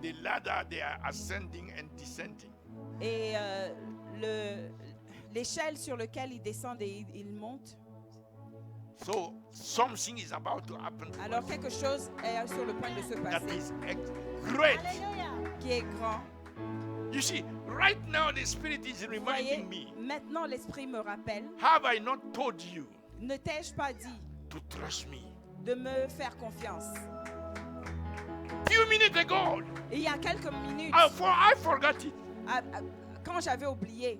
the ladder they are ascending and descending. Et l'échelle sur laquelle ils descendent et ils montent. So something is about to happen to Alors us quelque chose est sur le point de se that passer, is great. qui est grand. You see, right now the Spirit is Vous voyez, reminding me, maintenant l'Esprit me rappelle, have I not told you ne t'ai-je pas dit to trust me? de me faire confiance? Few minutes ago, Et il y a quelques minutes, I forgot it. quand j'avais oublié,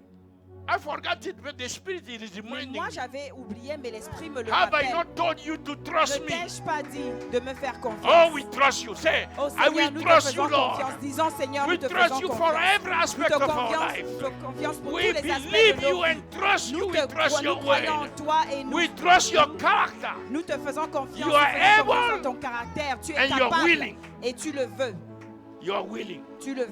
I forgot it, but the Spirit is mais reminding moi me. j'avais oublié, mais l'Esprit me le Have I rappelle. not told you to Ne trust me? t'ai-je pas dit de me faire Oh, confiance? we trust you. Say, Oh I Seigneur, will nous te trust you, faisons Lord. confiance. Disons Seigneur, We nous te trust faisons you for confiance. every Nous aspect te of our confiance, life. pour We tous les aspects believe de you nos vies. and trust you. Nous We trust nous your croyons en word. toi et nous, We trust your character. nous te faisons confiance. You Nous are faisons confiance able en ton caractère. Tu es and you're capable willing. et tu le veux. You are willing. Tu veux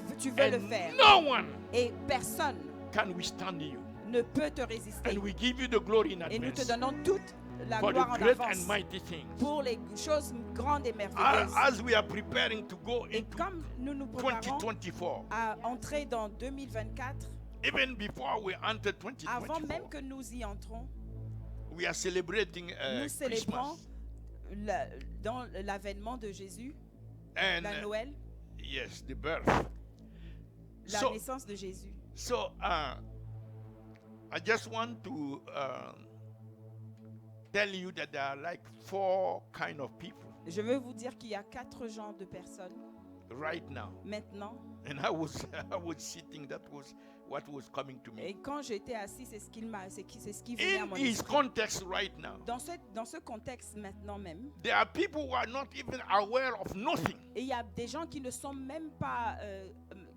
le And faire. no one Et personne can withstand you. ne peut te résister. And we give you the glory in Et nous te advance donnons toute la for gloire the en great avance and mighty things. pour les choses grandes et merveilleuses. As we are preparing to go Et into comme nous nous préparons 2024, à entrer dans 2024, even before we enter avant 2024, même que nous y entrons, we are celebrating nous célébrons Christmas dans l'avènement de Jésus, and la Noël, yes, the birth. la So, naissance de Jésus. I just want to tell you that there are like 4 kind of people Je veux vous dire qu'il y a 4 genres de personnes right now. maintenant. And I was sitting, that was what was coming to Et me. quand j'étais assis, c'est ce qui venait à In mon this esprit. context right now, Dans ce contexte maintenant même, there are people who are not even aware of nothing. et il y a des gens qui ne sont même pas,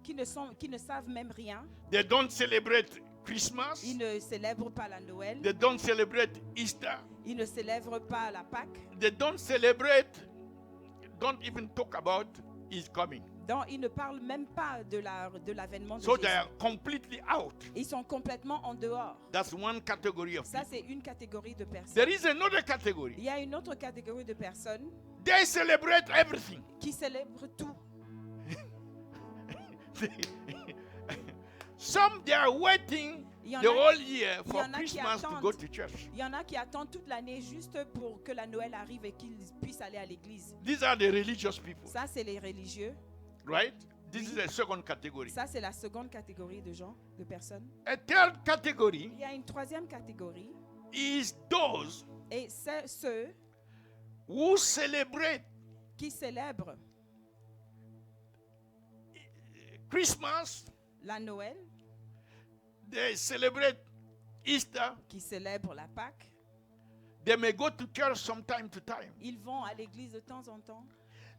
qui ne savent même rien. They don't celebrate Christmas. Ils ne célèbrent pas la Noël. They don't celebrate Easter. Ils ne célèbrent pas la Pâque. They don't even talk about his coming. Donc, ils ne parlent même pas de l'avènement de So they Jésus. are completely out. Ils sont complètement en dehors. That's one category of Ça, people. c'est une catégorie de personnes. There is another category. Il y a une autre catégorie de personnes They celebrate everything. qui célèbrent tout. Some they are waiting Il y en the a- whole year il y for en a qui Christmas to attendent. go to church. Il y en a qui attendent toute l'année juste pour que la Noël arrive et qu'ils puissent aller à l'église. These are the religious people, Ça, c'est les religieux. right? This is the second category. Ça, c'est la seconde catégorie de gens, de personnes. A third category Il y a une troisième catégorie. is those Et c'est ceux who celebrate qui célèbrent Christmas, la Noël, they celebrate Easter. qui célèbrent la Pâque. They may go to church from time to time, Ils vont à l'église de temps en temps,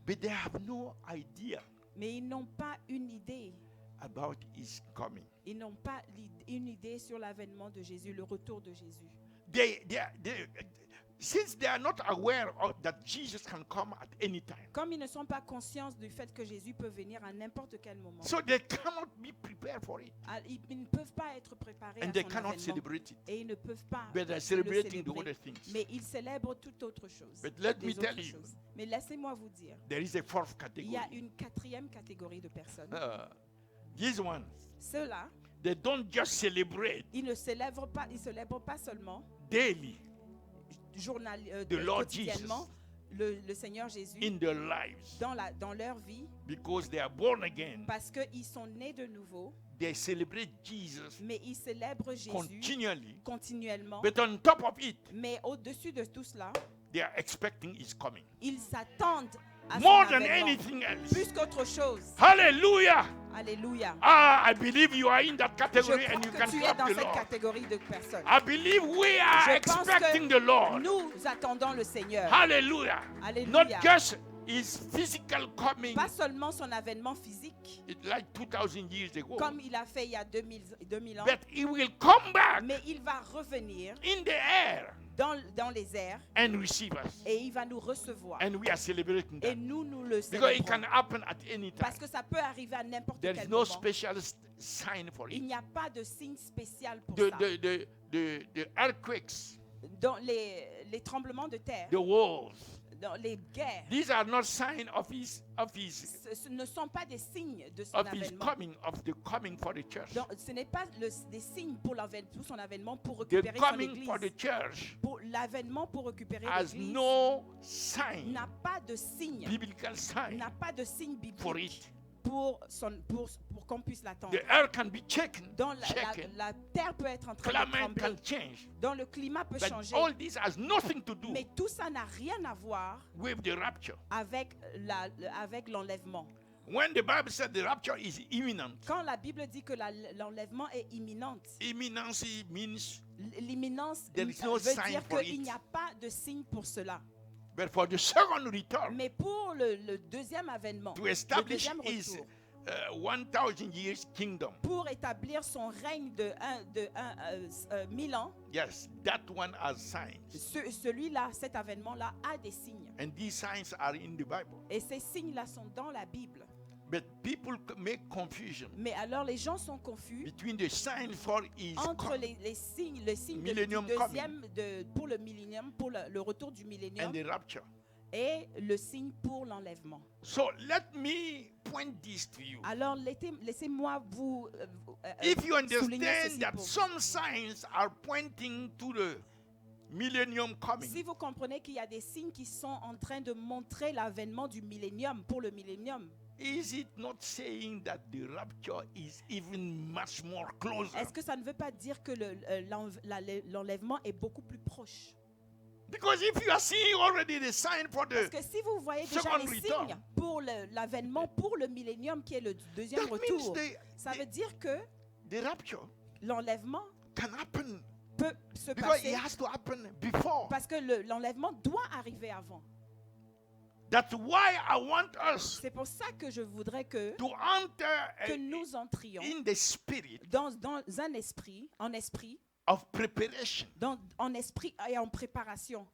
but they have no idea mais ils n'ont pas une idée. about his coming. Ils n'ont pas une idée sur l'avènement de Jésus, le retour de Jésus. Since they are not aware that Jesus can come at any time, Comme ils ne sont pas conscients du fait que Jésus peut venir à n'importe quel moment, so they cannot be prepared for it, ils ne peuvent pas être préparés and à they son cannot avènement. celebrate it. Et ils ne peuvent pas But they're le celebrating the célébrer. other things. Mais ils célèbrent toute autre chose. But let des me autres tell you, choses. Mais laissez-moi vous dire, there is a fourth il y a category. une quatrième catégorie de personnes. These ones, Ceux-là, they don't just celebrate ils ne célèbrent pas seulement daily the Lord quotidiennement le Seigneur Jésus in their lives dans leur vie because they are born again. parce qu'ils sont nés de nouveau, They celebrate Jesus mais ils célèbrent Jésus continually. continuellement. But on top of it, Mais au-dessus de tout cela, they are expecting his coming. ils s'attendent à More son than avènement. anything else. Plus qu'autre chose. Hallelujah. Alléluia. I believe you are in that Je category crois and you que can tu es clap dans the cette Lord. catégorie de personnes. I believe we are Je pense expecting que the Lord. nous attendons le Seigneur. Hallelujah. Alléluia. Not just his physical coming Pas seulement son avènement physique, like 2000 years ago, comme il a fait il y a 2000 ans, but he will come back mais il va revenir in the air dans les airs and receive us. et il va nous recevoir. And we are celebrating Et that. nous le Because it célébrons. can happen at any time. Parce que ça peut arriver à n'importe There quel is no moment. special sign for Il it. n'y a pas de signe spécial pour The, ça. the, the, the, the earthquakes, Dans les tremblements de terre, the wars, dans les guerres, These are not signs of his ce ne sont pas des signes de son avènement. coming, of the coming for the church. Donc, ce n'est pas des signes pour son avènement pour The récupérer son coming for the église. church Pour l'avènement pour récupérer has l'église no sign, n'a pas de signe, biblical sign n'a pas de signe for biblique it. pour qu'on puisse l'attendre. The earth can be shaken, Donc shaken. la terre peut être en train de Climate can trembler. change. Donc le climat peut But changer. all this has nothing to do Mais tout ça n'a rien à voir with the rapture. avec l'enlèvement. When the Bible said the rapture is imminent, Quand la Bible dit que l'enlèvement est imminente, imminency means, l'imminence There is no veut sign dire for qu'il it. n'y a pas de signe pour cela. but for the second return, Mais pour le deuxième avènement, to le establish deuxième his retour, 1,000 years kingdom. pour établir son règne de 1000 ans, Yes, that one has signs. celui-là, cet avènement-là a des signes. And these signs are in the Bible. Et ces signes-là sont dans la Bible. But people make confusion Mais alors les gens sont confus between the sign for his entre come les signes, le signe du Millennium deuxième, pour le millénium, pour le retour du and millénium, the rapture. et le signe pour l'enlèvement. So let me point this to you. Alors laissez-moi vous If you souligner understand ceci that pour vous. some signs are pointing to the millennium coming, Si vous comprenez qu'il y a des signes qui sont en train de montrer l'avènement du millénium, pour le millénium, is it not saying that the rapture is even much more closer? est-ce que ça ne veut pas dire que l'enlèvement est beaucoup plus proche? Because if you are seeing already the sign for Parce the, que si vous voyez déjà second les return, signes pour l'avènement, pour le millénium qui est le deuxième that means retour, ça veut dire que the rapture l'enlèvement can happen peut se because passer it has to happen before. parce que l'enlèvement doit arriver avant. That's why I want us C'est pour ça que je voudrais que to enter que nous entrions in the spirit dans un esprit, en esprit, of preparation. en esprit et en préparation.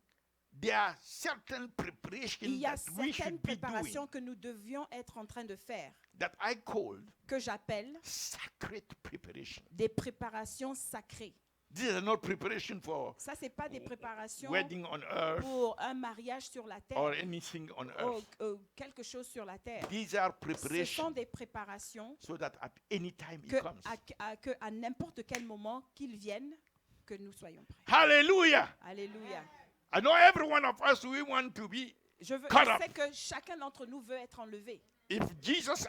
There are certain preparations Il y a that we certaines should be doing préparations que nous devions être en train de faire, that I called que j'appelle sacred preparation. des préparations sacrées. These are not preparation for Ça, c'est pas des préparations wedding on earth pour un mariage sur la terre or anything on earth. ou quelque chose sur la terre. These are Ce sont preparations des préparations so that at any time que it comes. à n'importe quel moment qu'ils viennent, que nous soyons prêts. Hallelujah. Alléluia. I know every one of us, we want to be. Je Caught up. sais que chacun d'entre nous veut être enlevé. If Jesus,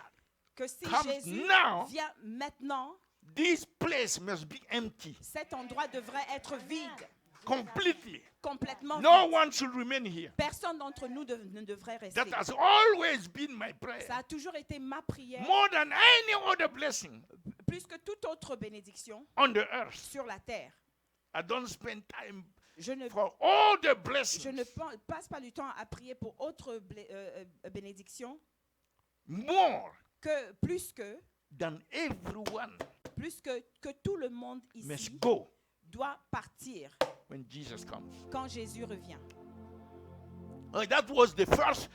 Que si Comes Jésus now. vient maintenant, this place must be empty cet endroit devrait être vide, completely. complètement No vide. one should remain here. Personne d'entre nous ne devrait rester. That has always been my Ça prayer. a toujours été ma prière, More than any other blessing plus que toute autre bénédiction on the earth. sur la terre. I don't spend time Je ne, for all the je blessings. ne passe pas du temps à prier pour autre bénédiction More que plus than everyone que tout le monde must ici go doit partir when Jesus comes. quand Jésus revient. That was the first,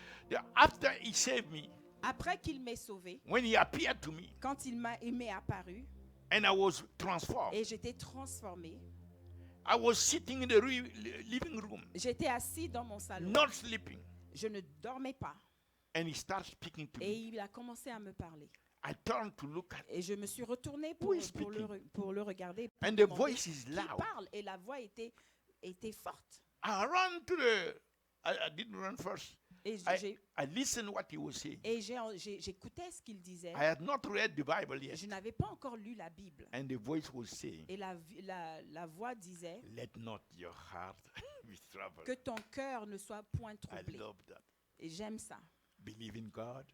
after he saved me, Après qu'il m'ait sauvé, when he appeared to me quand il m'est apparu and I was transformed. et j'étais transformé, I was sitting in the living room, j'étais assis dans mon salon, not sleeping, je ne dormais pas and he started speaking to et me. il a commencé à me parler. I turned to look at Et je me suis retournée Who is speaking? pour le regarder. Pour and the demander voice is qui loud. parle et la voix était forte. I ran to the, I didn't run first. Et I listened what he was saying. j'écoutais ce qu'il disait. I had not read the Bible yet. Je n'avais pas encore lu la Bible. And the voice was saying, Et la voix disait let not your heart be troubled. que ton cœur ne soit point I troublé. love that. Et j'aime ça. Believe in God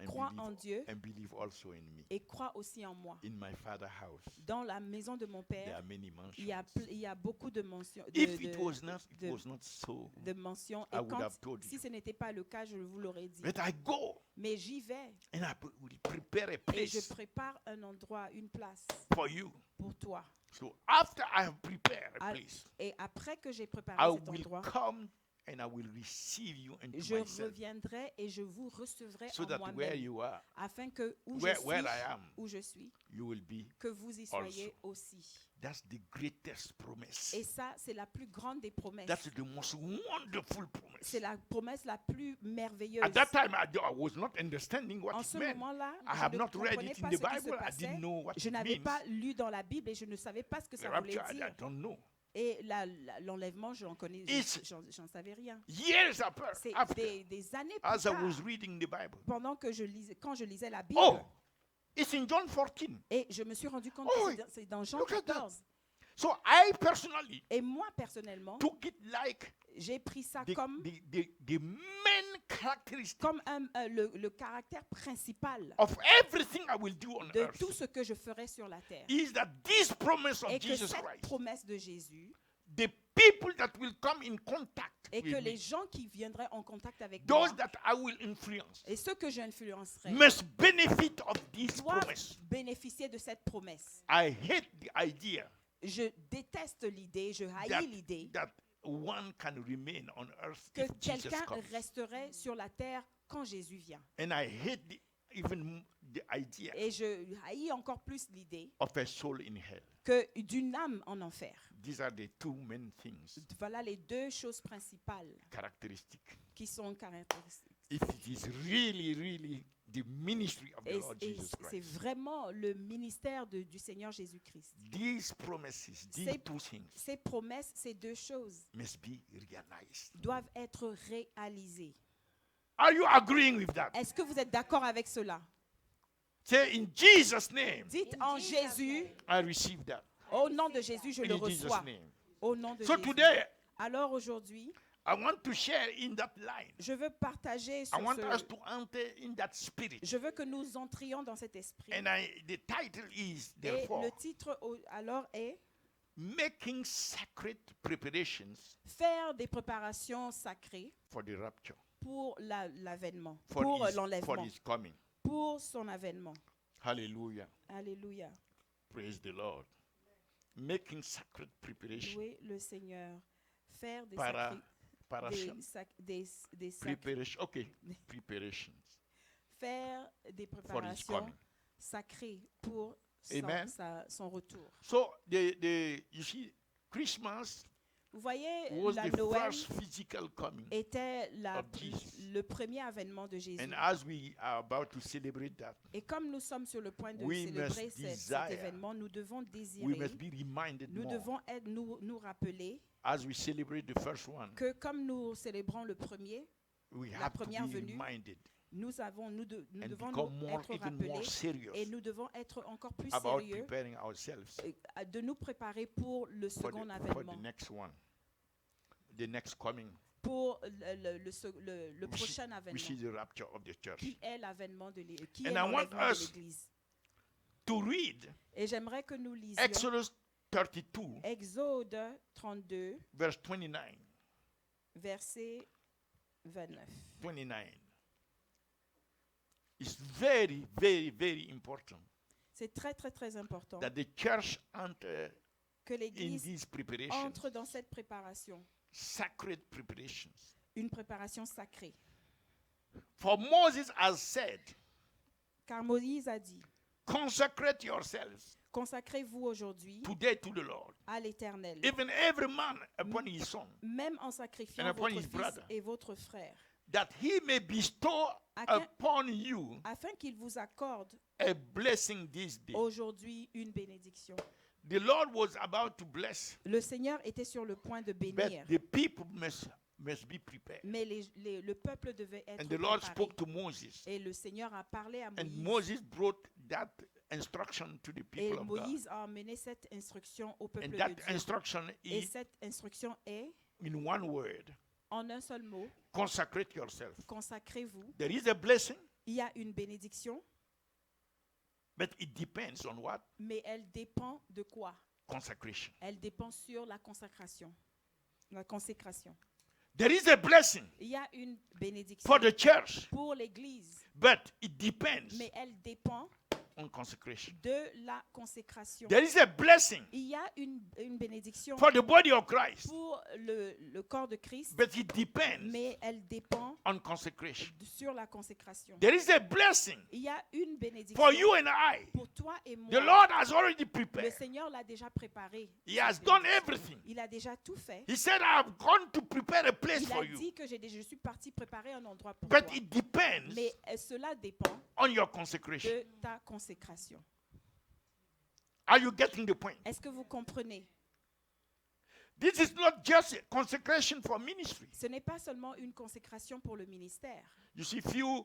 and Crois en believe, Dieu and believe also in me. et crois aussi en moi. In my father's house, Dans la maison de mon there père, are many mansions. il y a beaucoup de mentions. If it was not, it de- was not so. de mentions. I Et would have told si you. ce n'était pas le cas, je vous l'aurais dit. But I go Mais j'y vais and I will prepare a et je place prépare un endroit, une place for you. pour toi. So after I have prepared a Ah, place, Et après que j'ai I préparé cet will endroit, come and I will receive you into Je myself, reviendrai et je vous recevrai so en that where moi-même, you are, afin que where I am, où je suis, you will be. que vous y soyez aussi. That's the greatest promise. Et ça, c'est la plus grande des promesses. That's the most wonderful promise. C'est la promesse la plus merveilleuse. At that time, I was not understanding what En it ce meant. moment-là, I je have ne not read comprenais it in pas the ce qui se Bible. I passait. didn't know what Je it n'avais means. pas lu dans la Bible et je ne savais pas ce que The ça voulait rapture, I dire. don't know. Et l'enlèvement, j'en savais rien. Years after, C'est des années plus as I tard, was reading the Bible. pendant que quand je lisais la Bible, Oh, it's in John 14. et je me suis rendu compte Oh, que c'est dans Jean look at that. 14. So I personally Et moi, personnellement, took it like j'ai pris ça the main characteristic comme le caractère principal of everything I will do on de earth tout ce que je ferai sur la terre. is that this promise of Et que Jesus cette Christ, promesse de Jésus, the people that will come in contact et que with les me, gens qui viendraient en contact avec those moi, that I will influence, et ceux que j'influencerai, must benefit of this doivent promise. bénéficier de cette promesse. I hate the idea Je déteste l'idée, je haïs l'idée that one can remain on earth que if Jesus quelqu'un comes. resterait sur la terre quand Jésus vient. And I hate even the idea Et je haïs encore plus l'idée of a soul in hell. que d'une âme en enfer. These are the two main things, Voilà les deux choses principales characteristiques. qui sont caractéristiques. If it is really, really the ministry of the Et, Lord et Jesus c'est Christ, vraiment le ministère du Seigneur Jésus-Christ. these promises, these Ces- two things Ces promesses, ces deux choses must be realized. doivent être réalisées. Are you agreeing with that? Est-ce que vous êtes d'accord avec cela? Say in Jesus' name, Dites en Jésus, I receive that. au nom de Jésus, je le In Jesus' reçois. name. Au nom de So Jésus. today, Alors aujourd'hui, I want to share in that line. je veux partager I sur want us ce... to enter in that spirit. Je veux que nous entrions dans cet esprit. And the title is, Et therefore, le titre alors est Making Sacred Preparations faire des préparations sacrées for the rapture, pour l'avènement, for pour his l'enlèvement, coming. pour son avènement. Hallelujah. Alléluia. Praise the Lord. Making sacred preparations. Louez le Seigneur. Faire des Preparation. préparations. Okay. Preparations Faire des for his préparations coming. sacrées pour Amen. son retour. So you see, Christmas Vous voyez, was la the Noël first physical coming. était of Jesus. le premier avènement de Jésus. And as we are about to celebrate that, Et comme nous sommes sur le point de we célébrer must cet desire, événement, nous devons we désirer, must be reminded nous more devons nous rappeler as we celebrate the first one. que comme nous célébrons le premier, We la have to première be venue, reminded nous and devons become être even more rappelés serious et nous devons être encore plus about sérieux preparing ourselves de nous préparer pour le for second the avènement, next one, the next coming, pour le prochain which is avènement, the rapture of the church. qui est l'avènement de l'Église, qui And est I want l'enlèvement de us l'Église. To read Et j'aimerais que nous lisions Exodus 32, Exode 32, verse 29. verset 29. 29. It's very, very, very important C'est très, très, très important that the church enter que in l'Église these preparations, entre dans cette préparation, sacred preparations. une préparation sacrée. For Moses has said, Car Moïse a dit, consecrate yourselves consacrez-vous aujourd'hui today to the Lord. à l'Éternel, Even every man upon his son, même en sacrifiant And upon votre his fils brother. et votre frère, that he may bestow Afin- upon you afin qu'il vous accorde a blessing this day. aujourd'hui une bénédiction. The Lord was about to bless, Le Seigneur était sur le point de bénir, but the people must be prepared. mais le peuple devait être And the Lord préparé. spoke to Moses. Et le Seigneur a parlé à And Moïse. Moses brought that instruction to the Et people of God. Moïse a amené cette instruction au peuple And de that Dieu. instruction Et is cette instruction est, in one word, en un seul mot, consecrate yourself. consacrez-vous. There is a blessing, Il y a une bénédiction, but it depends on what? mais elle dépend de quoi? Consecration. Elle dépend sur la consacration. La consécration. There is a blessing Il y a une bénédiction for the church, pour l'Église, but it depends mais elle dépend on consecration. de la consécration. There is a blessing Il y a une bénédiction for the body of Christ, pour le corps de Christ, but it depends mais elle dépend on consecration. sur la consécration. There is a blessing Il y a une bénédiction for you and I. pour toi et moi. The Lord has already Le prepared. Seigneur l'a déjà préparé. He has cette done bénédiction. everything. Il a déjà tout fait. He said, I have gone to prepare a place Il for a you. dit que je suis parti préparer un endroit pour But toi. it depends Mais cela dépend on your consecration. de ta consécration. Are you getting the point? Est-ce que vous comprenez? This is not just a consecration for ministry. Ce n'est pas seulement une consécration pour le ministère. You see, few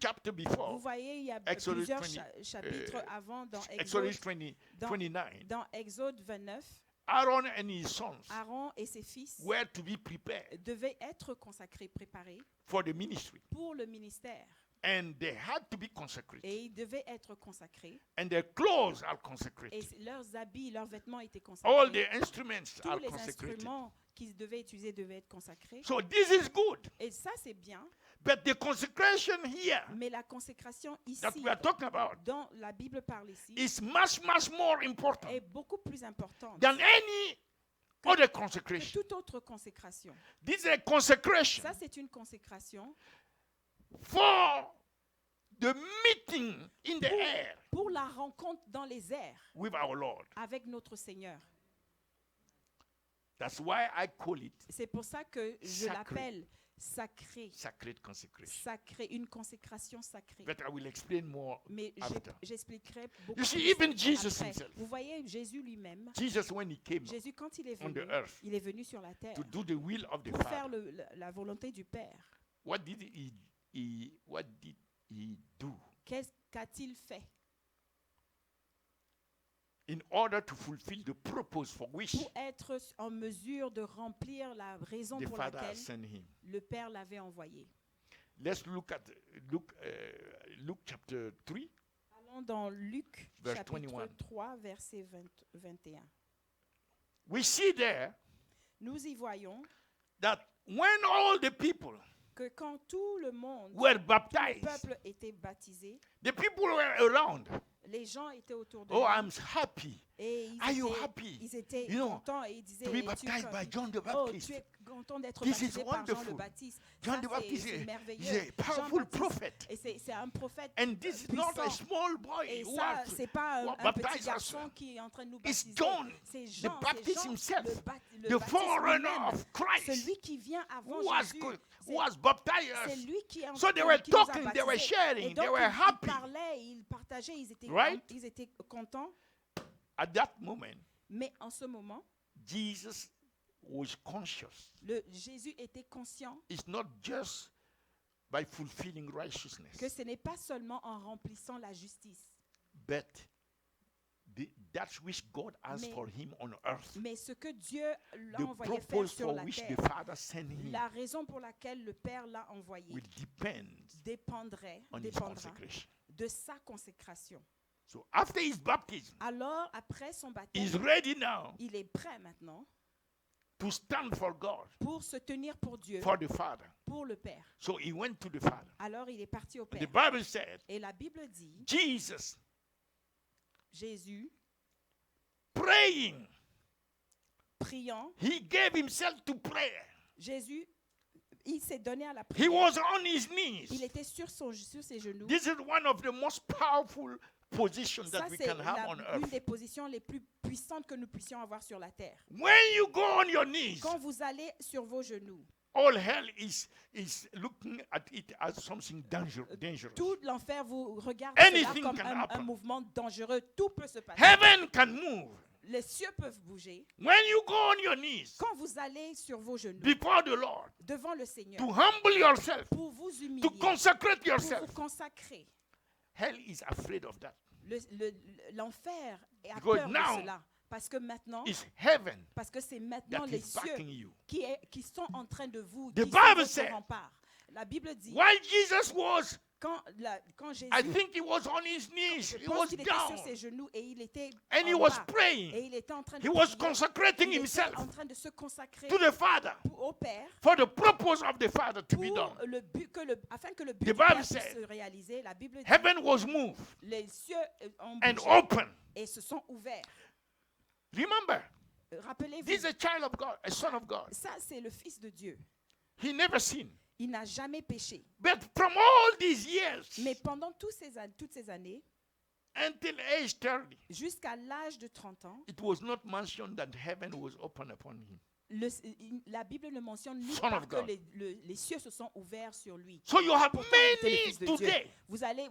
chapters Vous before, voyez, il y a Exodus plusieurs 20, chapitres avant dans Exodus Exode, 20, dans- 29, dans Exode 29, Aaron and his sons Aaron et ses fils were to be prepared devaient être consacrés, préparés for the ministry. pour le ministère. And they had to be consecrated. Et ils devaient être consacrés. And their clothes are Et consecrated. leurs habits, leurs vêtements étaient All consacrés. the instruments Tous are les consecrated. instruments qu'ils devaient utiliser devaient être consacrés. So this is good. Et ça, c'est bien. But the consecration here Mais la consécration ici, that we are talking about dont la Bible parle ici, is much, much more important est beaucoup plus importante than any other que consecration. toute autre consécration. This is a consecration Ça, c'est une consécration for the meeting in the air pour la rencontre dans les airs with our Lord. avec notre Seigneur. That's why I call it C'est pour ça que je Sacré. l'appelle sacré. sacred consecration. Sacré, une consécration sacrée. But I will explain more Mais after. j'expliquerai beaucoup You see, plus even Jesus après. himself, Vous voyez, Jésus lui-même, Jesus, when he came Jésus, quand il est on venu, the earth il est venu sur la terre to do the will of the pour faire Father, la volonté du Père. what did he do Qu'a-t-il fait in order to fulfill the purpose for which pour être en mesure de remplir la raison the pour Father laquelle has sent him? le Père l'avait envoyé? Let's look at Luke chapter 3. Allons dans Luc Verse chapitre 21. 3, verset 21. We see there Nous y voyons that when all the people que quand tout le monde, were le baptized, peuple était baptisé, the people were around. les gens étaient autour de Oh, lui. I'm happy Et Are you happy? ils étaient You know, contents et ils disaient, to be es-tu baptized by John the oh, Baptist. tu es content d'être This is baptisé par Jean le wonderful. Baptiste. John Ça, the Baptist c'est is merveilleux. a powerful Jean-Baptiste, prophet. et c'est un prophète And this is not a puissant. small boy Et who ça, has c'est pas who un petit baptized us. garçon qui est en train de nous It's baptiser. John, C'est the Jean, Baptist c'est Jean, himself, le the Baptiste forerunner lui-même, of Christ, celui qui vient avant who has, Jésus. who has baptized C'est us. lui qui est en So they train were qui nous a talking, they were baptisés. sharing, Et donc, they were ils happy. parlaient, ils partageaient, Right? ils étaient contents. At that moment, Mais en ce moment, Jesus was conscious. Jésus était conscient It's not just by fulfilling righteousness, que ce n'est pas seulement en remplissant la justice, but that which God has Mais- for him on earth. mais ce que Dieu l'a The envoyé faire purpose sur for la which terre. the Father sent him La raison pour laquelle le Père l'a envoyé will depend dépendra on his consecration. de sa consécration. So after his baptism, Alors, après son he's baptême, ready now il est prêt maintenant to stand for God, pour se tenir pour Dieu, for the Father. pour le Père. So he went to the Father. Alors, il est parti au And the Père. Bible said, Et la Bible dit, Jesus Jésus, praying, priant, he gave himself to prayer. Jésus, il s'est donné à la He prière. was on his Il knees. était sur ses genoux. This is one of the most powerful positions Ça, that we c'est can have on une earth. des positions les plus puissantes que nous puissions avoir sur la terre. When you go on your knees, Quand vous allez sur vos genoux, all hell is looking at it as something dangerous. tout l'enfer vous regarde cela Anything comme can un happen. mouvement dangereux. Tout peut se passer. Heaven can move. Les cieux peuvent bouger. When you go on your knees Quand vous allez sur vos genoux, before the Lord, devant le Seigneur, to humble yourself, pour vous humilier, to consecrate pour yourself, vous consacrer, hell is afraid of that. l'enfer a Because peur de now, cela. Parce que maintenant, It's heaven parce que c'est maintenant that les is cieux backing you. qui sont en train de vous The qui sont Bible votre said, rempart. La Bible dit, While Jesus was quand Jésus, I think he was on his knees. je He pense was qu'il était sur down. ses genoux et il était And he en was bas. Et praying. il était en train de He was prier. consecrating Il était himself en train de se consacrer to the Father au Père for the purpose of the Father to be pour done. le but afin que le but The du Père Bible puisse said, se réaliser. La Bible dit Heaven was moved les cieux ont and bougé open. et se sont ouverts. Remember, Rappelez-vous, this is a child of God, a son of God. ça c'est le Fils de Dieu. He never sinned. Il n'a jamais péché. But from all these years Mais pendant toutes ces années, until age 30, jusqu'à l'âge de 30 ans, it was not mentioned that heaven was open upon him. la Bible ne mentionne nulle Son part of que God. les cieux se sont ouverts sur lui. So you have Pourtant, il était le many Fils de Dieu. today Vous avez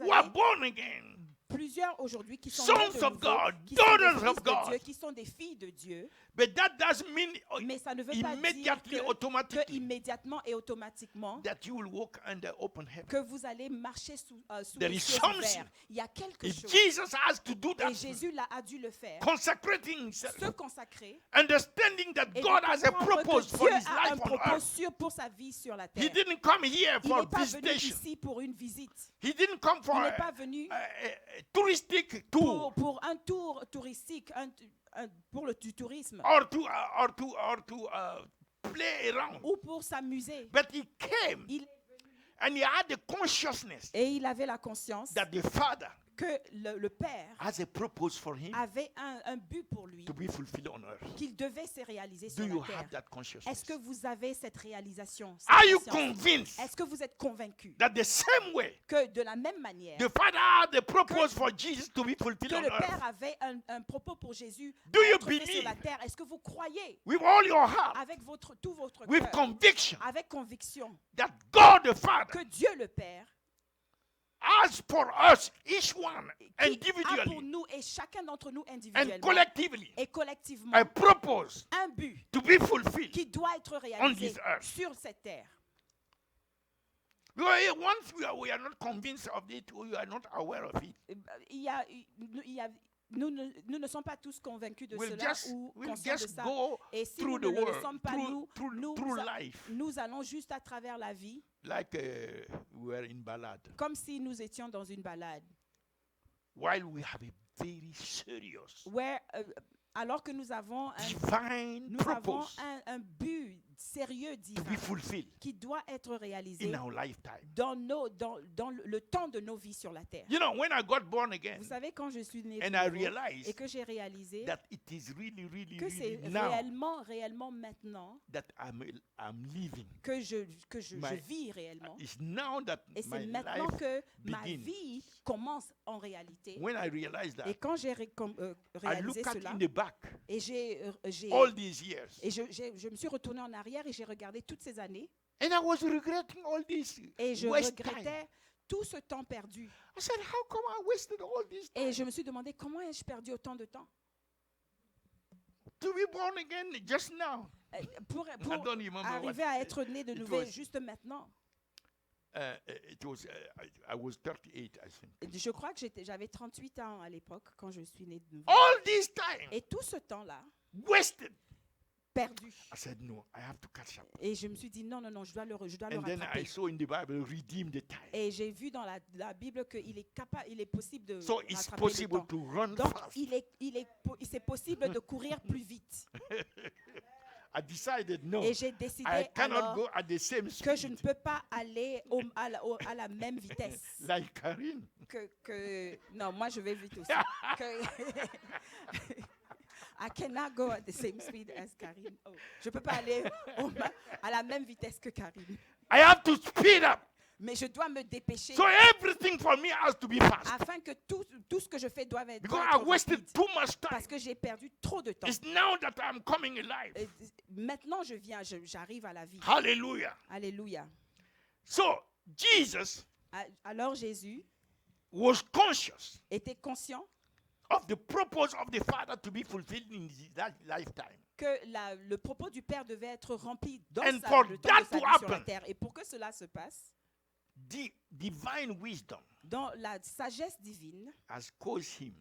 who are born again, plusieurs aujourd'hui qui sont Sons nés de of nouveau, God, qui sont des daughters fils of de God. Dieu, qui sont des filles de Dieu. but that doesn't mean Mais ça ne veut pas dire immediately, que automatically, immédiatement et automatiquement that you will walk under open heaven. que vous allez marcher sous There les is cieux something. ouverts. Il y a quelque If chose. Jesus has to do Et that, Jésus a dû le faire. consecrating himself, Se consacrer. understanding that Et de God has a comprendre que purpose for Dieu his a un life on propos earth. sûr pour sa vie sur la He terre. didn't come here Il for n'est pas venu visitation. ici pour une visite. He didn't come for Il a, n'est pas venu a touristic tour pour un tour touristique, pour du tourisme or to play around. ou pour s'amuser. But he came Il and he had the consciousness Et il avait la conscience that the Father que le Père has a purpose for him avait un but pour lui, to be fulfilled on earth. qu'il devait se réaliser Do sur you la terre. have that Est-ce consciousness? que vous avez cette réalisation? cette Are you conscience? convinced Est-ce que vous êtes convaincu that the same way que de la même manière the Father had the purpose for Jesus to be fulfilled que on le earth? Père avait un propos pour Jésus Do you d'être fait sur la believe terre? Est-ce que vous croyez with all your heart, avec tout votre with cœur, conviction, avec conviction, that God the Father que Dieu le Père has for us, each one qui a pour individually nous et chacun d'entre nous and individuellement collectively et collectivement a purpose un but to be fulfilled? qui doit être On réalisé this earth. sur cette terre. Because once we are not convinced of it, we are not aware of it. Nous ne sommes pas tous convaincus de We'll cela just, ou we'll conscients de just ça. go Et si through nous the ne le world, sommes pas, through life, nous allons juste à travers la vie, like we were in Ballad, comme si nous étions dans une balade. while we have a very serious, Alors que nous avons divine purpose un but sérieux to be divin fulfilled qui doit être réalisé in our lifetime. dans le temps de nos vies sur la terre. You know, when I got born again Vous savez, quand je suis né and de I nouveau et realized que j'ai réalisé that it is really, really, que c'est really now réellement maintenant that I'm living. que je My- vis réellement. It's now that Et my c'est maintenant life que ma begins. vie commence en réalité. When I realized Et that, quand j'ai I réalisé look at cela, in the back et all these years, je me suis retournée en arrière et j'ai regardé toutes ces années and I was regretting all this et je waste time. regrettais tout ce temps perdu. I said, how come I wasted all this time Et je me suis demandé comment ai-je perdu autant de temps to be born again just now? pour I don't remember what arriver à être né de it nouveau was. juste maintenant. It was. I was 38, I think. Je crois que j'avais 38 ans à l'époque quand je suis né de nouveau. All this time Et tout ce temps-là, wasted. perdu. I said, no, I have to catch up. Et je me suis dit, non, je dois le And then I rattraper. saw in the Bible, redeem the time. Et j'ai vu dans la Bible qu'il est possible de So it's rattraper le possible temps. to run Donc, fast. c'est possible de courir plus vite. I decided, no, Et j'ai décidé I cannot alors go at the same que je ne speed peux pas aller à la même vitesse. like Karine. Non, moi je vais vite aussi. I cannot go at the same speed as Karine. Oh, je ne peux pas aller à la même vitesse que Karine. I have to speed up. Mais je dois me dépêcher So everything for me has to be fast. afin que tout ce que je fais doit être Because I wasted rapide. too much time. Parce que j'ai perdu trop de temps. It's now that I'm coming alive. Maintenant, j'arrive à la vie. Hallelujah. Alléluia. So Jesus Alors Jésus was conscious était conscient of the purpose of the Father to be fulfilled in his lifetime. que le propos du Père devait être rempli dans And le for temps de that sa to vie sur la happen, terre. Et pour que cela se passe, The divine wisdom dans la sagesse divine, has caused him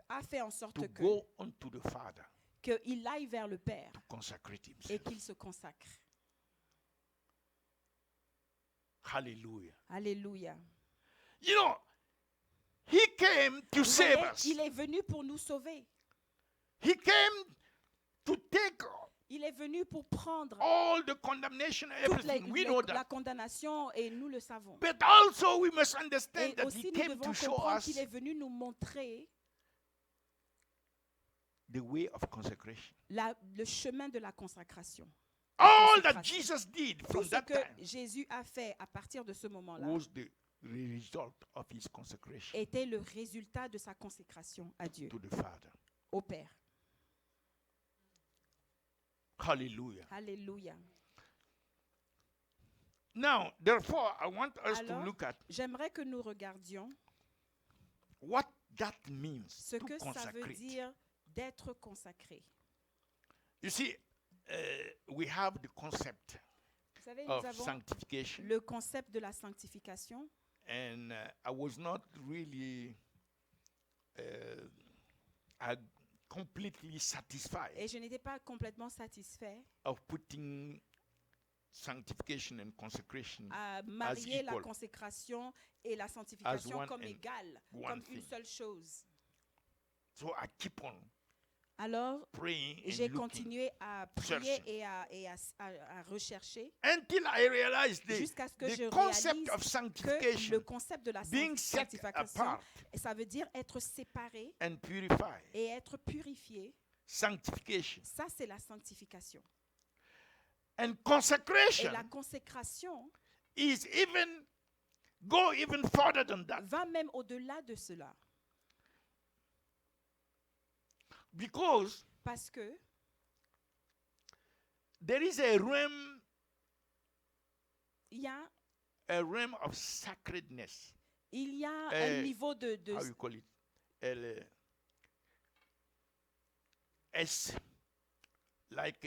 a fait en sorte to go unto the Father qu'il aille vers le Père to consecrate et himself. qu'il se consacre. Hallelujah. Alléluia. You know, he came to Vous save voyez, us. il est venu pour nous sauver. He came to take Il est venu pour prendre all the condemnation, toute everything. We know la that. condamnation et nous le savons. But also we must understand Et that aussi he nous came devons to show comprendre us qu'il est venu nous montrer the way of consecration. le chemin de la consacration. All that Consecration. Jesus did Tout from ce that que time Jésus a fait à partir de ce moment-là was the result of his consecration était le résultat de sa consécration à Dieu, to the Father. au Père. Hallelujah. Alléluia. Now, therefore, I want us to Alors, look at j'aimerais que nous regardions what that means ce to que ça veut consecrate. dire d'être consacré. You see, we have the concept Vous savez, nous of avons sanctification, le concept de la sanctification. and I was not really completely satisfied Et je n'étais pas complètement satisfait of putting sanctification and consecration à marier la equal. consécration et la sanctification one comme and égales, one comme thing. une seule chose. So I keep on Alors, praying j'ai and looking continué à prier searching. et à rechercher until I realized jusqu'à ce que je the concept réalise of que sanctification le concept de la being set sanctification, apart ça veut dire être séparé and purified. et être purifié. Sanctification Ça, c'est la sanctification. and Et consecration la consécration is even further than that, va même au-delà de cela. because Parce que there is a realm il y a of sacredness. un niveau de How you call it? It's like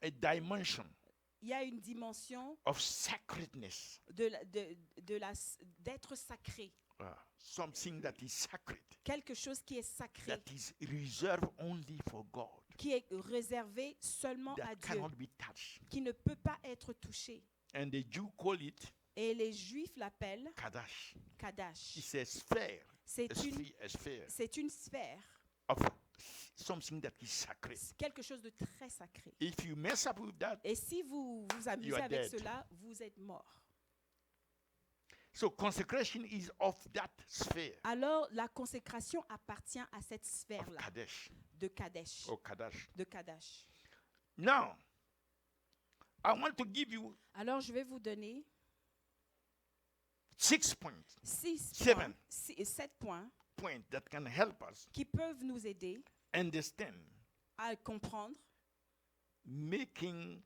a dimension il y a une dimension of sacredness. d'être sacré. Something that is sacred, Quelque chose qui est sacré, that is reserved only for God, qui est réservé seulement à that Dieu, cannot be touched. qui ne peut pas être touché. And the Jew call it Et les Juifs l'appellent Kadash. Kadash. It's a sphere, C'est a sphere une sphère, of something that is sacred. quelque chose de très sacré. If you mess up with that, Et si vous vous You amusez are avec dead. cela, vous êtes mort. so consecration is of that sphere Alors, la consécration appartient à cette of sphère-là, Kadesh de Kadesh. or Kadash. De Kadash. Now, I want to give you Alors, je vais vous donner 6 points 7 points that can help us qui peuvent nous aider understand à comprendre, making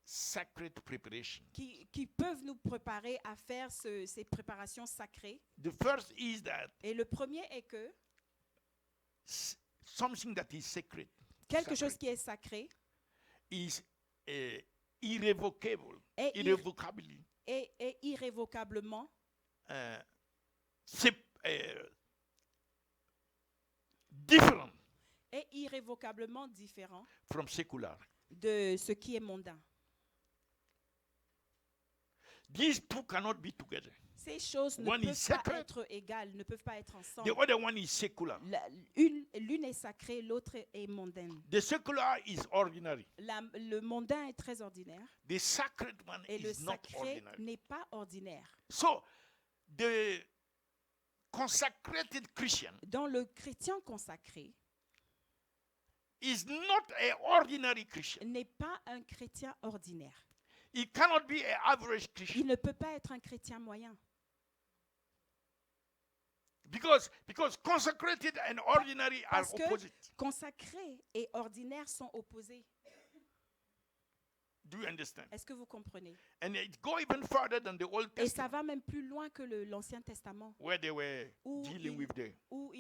sacred preparation. qui peuvent nous préparer à faire ces préparations sacrées. The first is that Et le premier est que something that is sacred quelque sacred chose qui est sacré is irrevocable, est, irrevocably est irrévocablement different différent from secular. de ce qui est mondain. These two cannot be together. Ces choses ne One is peuvent sacred. pas être égales, ne peuvent pas être The ensemble. other one is secular. L'une est sacrée, l'autre est mondaine. The secular is ordinary. Le mondain est très ordinaire The sacred one et le is not sacré ordinary. n'est pas ordinaire. So, the consecrated Christian Dans le chrétien consacré, is not an ordinary Christian. n'est pas un chrétien ordinaire. He cannot be an average Christian. Il ne peut pas être un chrétien moyen. Because consecrated and ordinary are Parce que opposite. consacré et ordinaire sont opposés. Do you understand? Est-ce que vous comprenez? And it go even further than the Old Et ça Testament, va même plus loin que l'Ancien Testament, where they were où dealing with the. où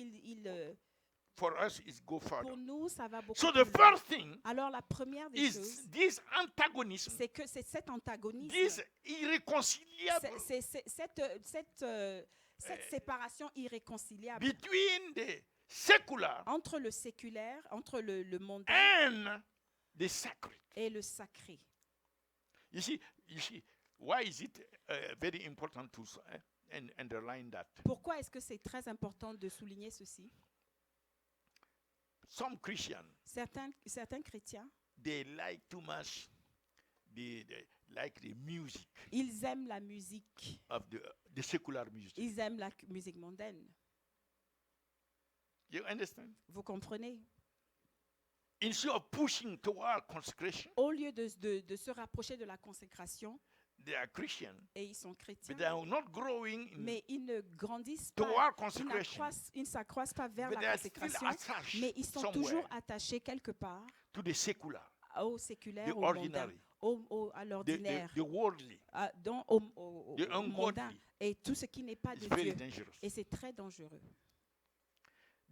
For us, it's go further. pour nous, ça va beaucoup So plus the loin. first thing Alors la première des is choses, this antagonism, c'est que c'est cet antagonisme, this irreconcilable cette séparation irréconciliable between the secular entre le séculaire, entre le mondain and the sacred. et le sacré. You see, Why is it very important to underline that? Pourquoi est-ce que c'est très important de souligner ceci? Some Christians, Certains chrétiens, they like too much they like the music ils aiment la musique. of the secular music. Ils aiment la musique mondaine. You understand? Vous comprenez? Instead of pushing toward consecration, Au lieu de se rapprocher de la consécration, they are Christian, et ils sont chrétiens, but they are not growing mais ils ne grandissent pas, toward ils consecration. ne s'accroissent pas vers But they la are still consécration, attached mais ils sont somewhere toujours attachés quelque part to the secular, au the séculaire, au mondain, ordinary, à l'ordinaire, the worldly, au the mondain, ungodly. et tout ce qui n'est pas It's de very Dieu. dangerous. Et c'est très dangereux.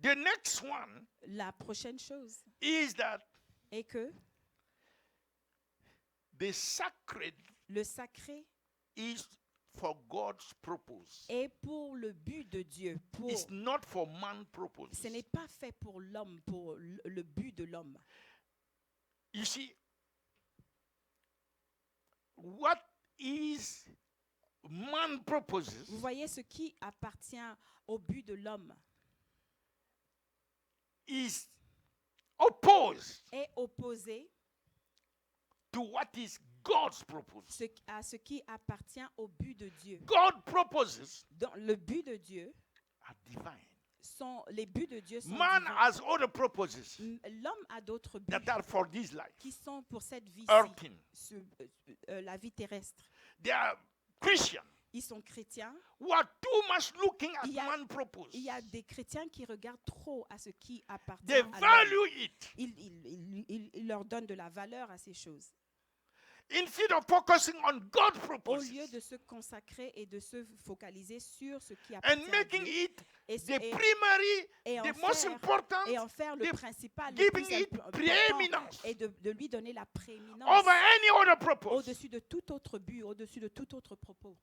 The next one La prochaine chose is that est que the sacred le sacré is for God's purpose. est pour le but de Dieu. It's not for man's purpose. Ce n'est pas fait pour l'homme, pour le but de l'homme. You see, what is man purposes Vous voyez, ce qui appartient au but de l'homme is opposed est opposé to what is God's purpose. à ce qui appartient au but de Dieu. God purposes Dans le but de Dieu, are divine. les buts de Dieu sont Man divins. has other purposes L'homme a d'autres buts that are for this life, qui sont pour cette vie-ci, earthing. la vie terrestre. They are Christian Ils sont chrétiens. who are too much looking at Il y a- man's purpose. Il y a des chrétiens qui regardent trop à ce qui appartient They à l'homme. value it Ils leur donnent de la valeur à ces choses. instead of focusing on God's Au purpose lieu de se consacrer et de se focaliser sur ce qui and appartient à making Dieu it et, the primary, et en the most faire- important, et en faire le the- principal, le giving plus it important, preeminence et de lui donner la prééminence over any other purpose. au-dessus de tout autre but, au-dessus de tout autre propos.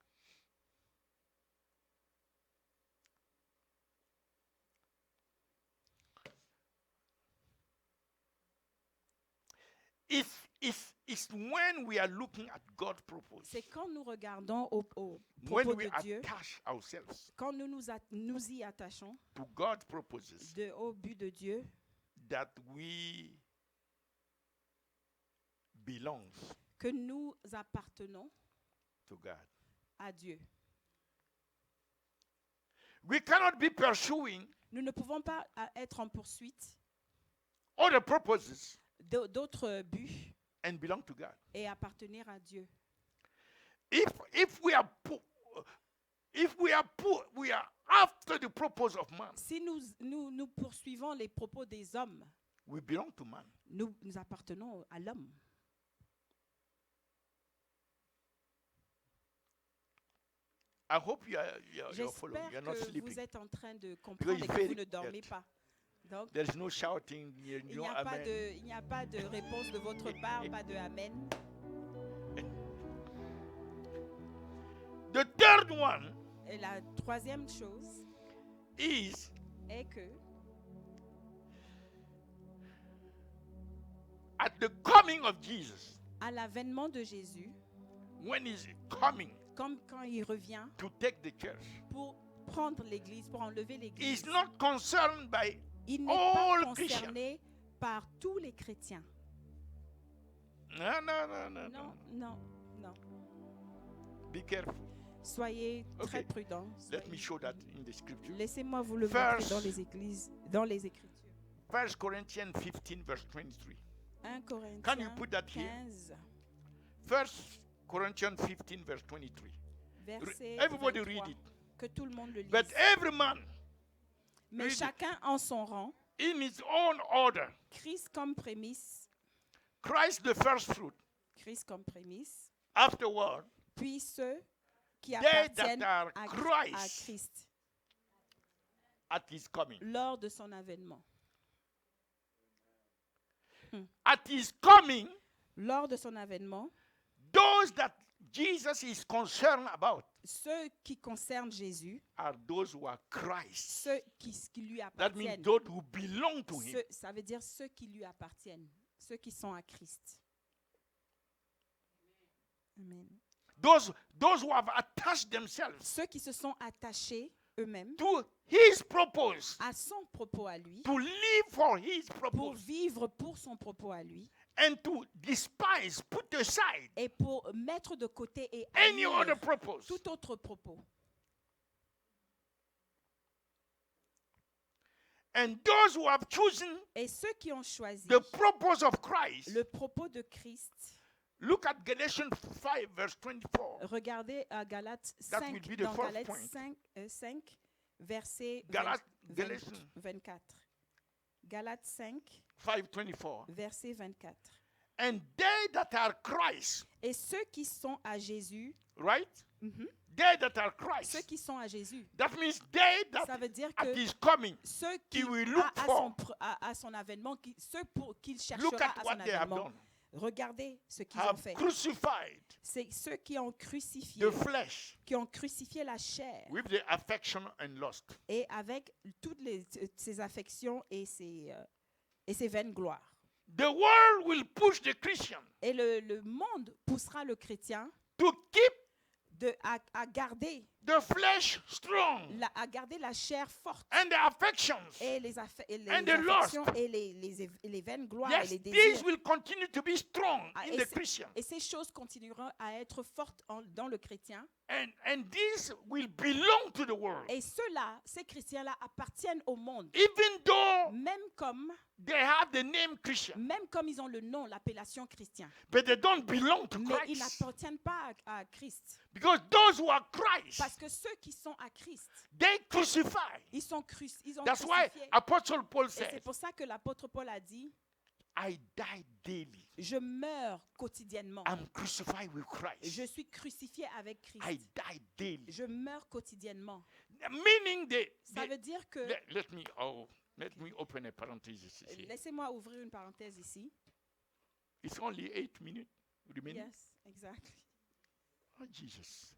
It's when we are looking at God's purpose, C'est quand nous regardons au when propos we de Dieu, attach ourselves quand nous y attachons to God's purposes, au but de Dieu, that we belong que nous appartenons to God. à Dieu. We cannot be pursuing Nous ne pouvons pas être en poursuite other purposes d'autres buts and belong to God. et appartenir à Dieu. If we are after the purpose of man, Si nous poursuivons les propos des hommes, we belong to man. nous appartenons à l'homme. I hope you're following. J'espère You're not que sleeping. vous êtes en train de comprendre et Because que it's vous ne very dormez quiet. pas. Donc, There's no shouting, il no n'y a pas amen. il n'y a pas de réponse de votre part, pas de amen. The third one Et la troisième chose is est que at the coming of Jesus, à l'avènement de Jésus, when he's coming comme quand il revient to take the church, pour prendre l'église, pour enlever l'église, he's not concerned by il n'est pas all concerné par tous les chrétiens. no. Non, non, non. Be careful. Soyez très Okay. prudents. Let me show that in the scripture. Laissez-moi vous le montrer First- dans les églises, dans les Écritures. 1 Corinthians 15, verse 23. 1 Corinthiens Can you put that here? 15, 1 Corinthians 15, verse 23. verset Everybody 23, read it. que tout le monde le lise. But every man Mais read it. chacun en son rang, in his own order. Christ comme prémisse, Christ the first fruit. Christ comme prémisse, Afterward, puis ceux qui they that appartiennent are à Christ Christ at his coming. lors de son avènement. At his coming, Lors de son avènement, those that Jesus is concerned about ceux qui concernent Jésus, are those who are Christ. ceux qui lui That means appartiennent, those who belong to him. ça veut dire ceux qui lui appartiennent, ceux qui sont à Christ. Amen. those who have attached themselves Ceux qui se sont attachés eux-mêmes to his purpose, à son propos à lui, to live for his pour purpose, vivre pour son propos à lui, and to despise, put aside et pour mettre de côté et any haïr other purpose. tout autre propos. And those who have chosen Et ceux qui ont choisi the purpose of Christ, le propos de Christ, look at Galatians 5 verse 24. regardez à Galates That 5, will be the dans fourth Galates point. 5, verset Galatians 24. Galates 5, 5:24. verset 24. And they that are Christ, Et ceux qui sont à Jésus, right? mhm, They that are ceux Christ. qui sont à Jésus, That means they ça that veut dire at que his coming, ceux qui he will look for. à son avènement, ceux pour qu'il Look cherchera at à son what they have avènement, done. regardez ce qu'ils ont Have fait. crucified C'est ceux qui ont crucifié, the flesh qui ont crucifié la chair, with the affection and lust. et avec toutes ses affections et ses vaines gloires. The world will push the Christian Et le monde poussera le chrétien to keep à garder the flesh strong à garder la chair forte and the affections. et les And the affections lust. et les vaines gloires et Yes, les these désirs. will continue to be strong Ah, in the Christian. Et ces choses continueront à être fortes dans le chrétien. And these will belong to the world. Et ceux-là, ces chrétiens-là, appartiennent au monde. Even though Même comme they have the name Christian, ils ont le nom, l'appellation chrétien. but they don't belong to Mais ils Christ. n'appartiennent pas à Christ. Because those who are Christ, Parce que ceux qui sont à Christ, they crucify. ils ont That's why crucifié. Apostle Paul Et c'est said, pour ça que l'apôtre Paul a dit, I die daily. je meurs quotidiennement. I'm crucified with Christ. Je suis crucifié avec Christ. I die daily. Je meurs quotidiennement. Meaning Ça veut dire que, let me open a parenthesis here. laissez-moi ouvrir une parenthèse ici. It's only 8 minutes remaining. Yes, exactly. Oh, Jesus.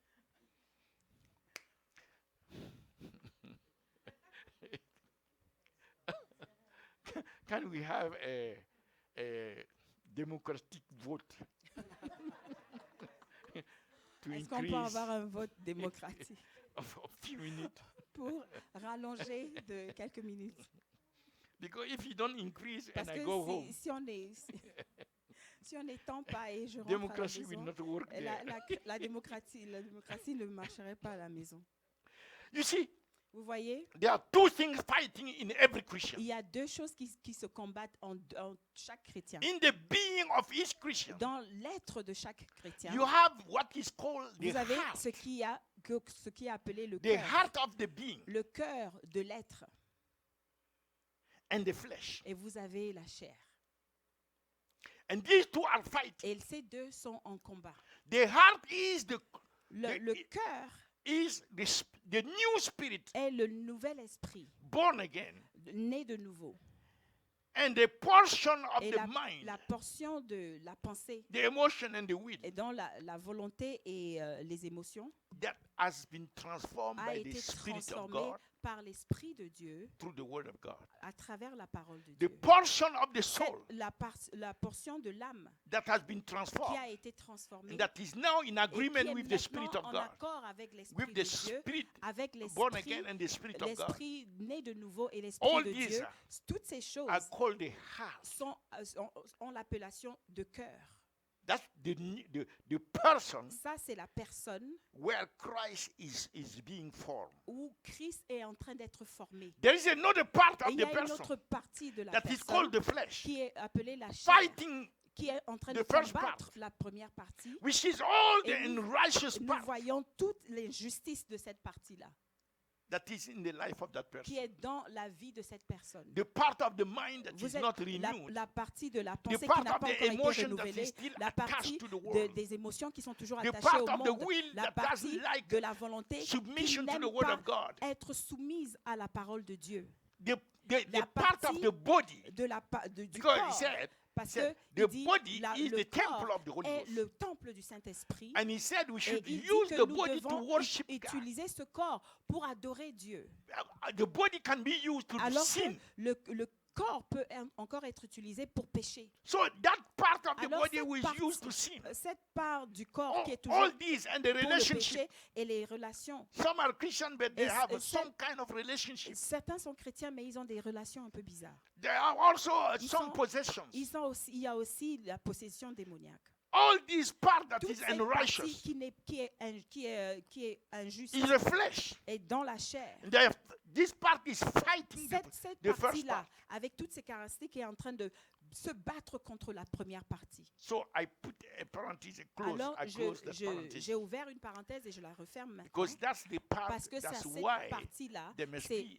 Can we have a democratic vote to Est-ce qu'on peut increase avoir un vote démocratique of a few minutes? pour rallonger de quelques minutes? Because if you don't increase Parce and I que go home, si on n'étend pas et je rentre à la democracy will maison, not work there. la démocratie ne marcherait pas à la maison. You see, Vous voyez, there are two things fighting in every Christian. il y a deux choses qui se combattent en chaque chrétien. In the being of each Christian, Dans l'être de chaque chrétien, you have what is called the vous avez heart, ce qui est appelé le the cœur, heart of the being, le cœur de l'être, and the flesh. et vous avez la chair. And these two are fighting. Et ces deux sont en combat. The heart is Le cœur the new spirit est le nouvel esprit, born again, né de nouveau. and the portion of Et the la mind, portion de la pensée the emotion and the will et dans la volonté et les émotions that has been transformed a by the été Spirit of transformée God par l'Esprit de Dieu through the Word of God. à travers la parole de The Dieu. portion of the C'est soul la portion de l'âme that has been qui transformed a été transformée and that is now in et qui agreement est with the Spirit maintenant of en God, accord avec l'Esprit with de the Dieu, Spirit avec born l'Esprit again and the Spirit of God, né de nouveau et l'Esprit All de these Dieu. Toutes ces choses are called the heart. ont l'appellation de cœur. That's the person Ça, c'est la personne where Christ is being formed. où Christ est en train d'être formé. There is another part Et of il y the a une person autre partie de la that is called personne the flesh, qui est appelée la chair, fighting, qui est en train the de first combattre part. la première partie. which is all the Et unrighteous Nous part voyons toute l'injustice de cette partie-là, that is in the life of that qui person. est dans la vie de cette personne. The part of the mind that Vous is êtes not renewed. la partie de la The pensée qui part n'a of pas the encore été emotion that renouvelée, is still la partie attached to the world. des émotions qui sont toujours The attachées part au of the monde, will la that partie doesn't like de la volonté qui submission to n'aime the word pas of God. être soumise à la parole de Dieu, The La part of partie the body. du Because he corps. said, Parce said, que the il dit, body is le the temple corps of the Holy est Ghost. le temple du Saint-Esprit. And he said we Et should il dit use que the nous body to devons worship God. utiliser ce corps pour adorer Dieu. The body can be used to Alors sin. que le corps peut encore être utilisé pour pécher. So that part of the Alors, body cette which is partie- used to sin. Cette part du corps qui est toujours All these and the pour le relationship. péché et les relations. Some are Christian, but they Et have c- some kind of relationship. Certains sont chrétiens, mais ils ont des relations un peu bizarres. There are also Ils some sont- possessions. Il y a aussi la possession démoniaque. All these part that Toute is cette partie unrighteous qui est injuste is the flesh. est dans la chair. And this part is fighting Cette the first partie-là, part. avec toutes ces caractéristiques, est en train de se battre contre la première partie. So I put a parenthesis, Alors, I close that parenthesis. j'ai ouvert une parenthèse et je la referme maintenant. Because that's the part, Parce que c'est à that's cette why partie-là, there must c'est be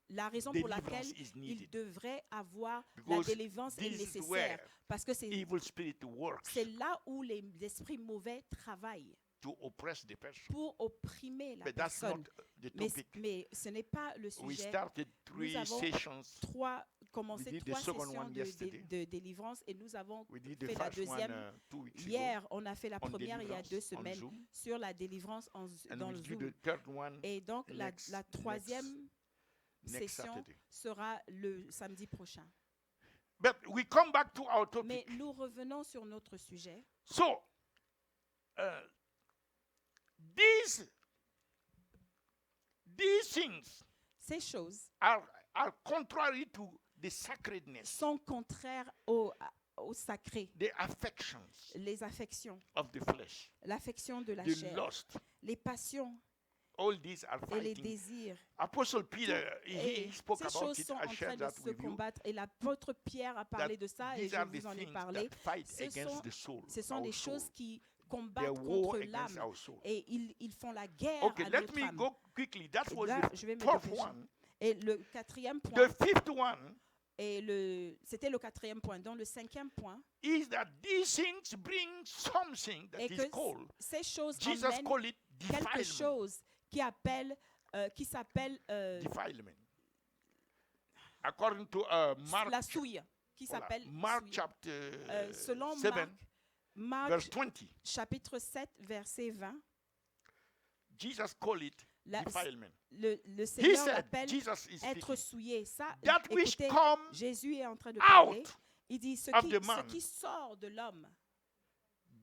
la raison pour laquelle deliverance is il needed. devrait avoir la Because délivrance est this is nécessaire. where Parce que c'est evil spirit works là où les esprits mauvais travaillent to oppress the person. pour opprimer la But that's personne. not the Mais, topic. mais ce n'est pas le We sujet. started 3 avons sessions. Commencé We did the 3 second sessions one yesterday. de délivrance et nous avons We did the fait la first one deuxième 2 weeks ago hier. On a fait la on première il y a deliverance 2 on semaines Zoom. sur la délivrance And dans we'll le do Zoom. the third one Et donc la troisième next session Saturday. sera le samedi prochain. But we come back to our topic. Mais nous revenons sur notre sujet. So, these things Ces choses are contrary to the sacredness, sont contraires au sacré, the affections les affections, of the flesh, l'affection de la the chair, lust. les passions All these are et les fighting. désirs. Apostle Peter, Et he spoke ces about choses it. sont I en train shared de that se with you. combattre. Et l'apôtre Pierre a parlé de ça et These je are the vous en ai things parlé. that fight Ce against sont- the soul. Ce sont our des soul. choses qui They combattent war contre against l'âme our soul. et ils font la guerre Okay, à let notre me âme. go quickly. That Et was là, the je vais me fourth dépêcher. one. Et le quatrième The point, fifth one c'était le quatrième point. Donc le cinquième point is that these things bring something that est is que called, ces choses Jesus emmènent called it quelque defilement. chose qui s'appelle Defilement. According to Mark, la souille, qui voilà, s'appelle Mark souille. chapter Selon 7, Marc verse 20, chapitre 7, verset 20, Jesus called it la- defilement. le He Seigneur said, l'appelle Jesus is être speaking, souillé. Ça, that which écoutez, come Jésus est en train de parler. out Il dit ce of qui, the man. ce qui sort de l'homme,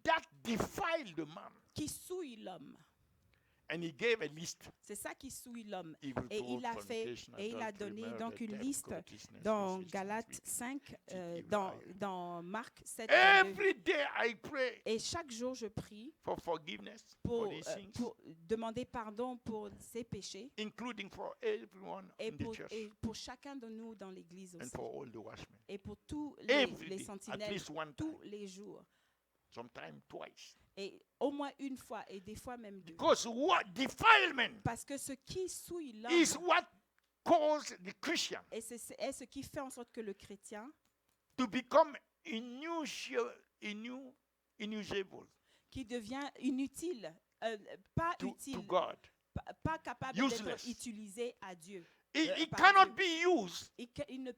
that defile the man. qui souille l'homme. And he gave a list. C'est ça qui souille l'homme. Evil Et thought, il a fait, fornication, et il a adultery, donné murder, donc une theft, liste covetousness, dans lawlessness, Galates wickedness, 5, evil dans, eye. dans Marc 7, 22. Every day I pray Et chaque jour, je prie for forgiveness pour, for these things, pour demander pardon pour ses péchés including for everyone et in the pour, church et pour chacun de nous dans l'église and aussi. for all the watchmen. Et pour tous Every les day, at sentinelles, least one tous time, les jours. sometimes twice. Et au moins une fois, et des fois même deux. Because what defilement Parce que ce qui souille l'homme, is what caused the Christian et c'est ce qui fait en sorte que le chrétien, to become inusable qui devient inutile, pas to utile, God. pas capable Useless. d'être utilisé à Dieu. It par cannot Dieu. be used. Il ne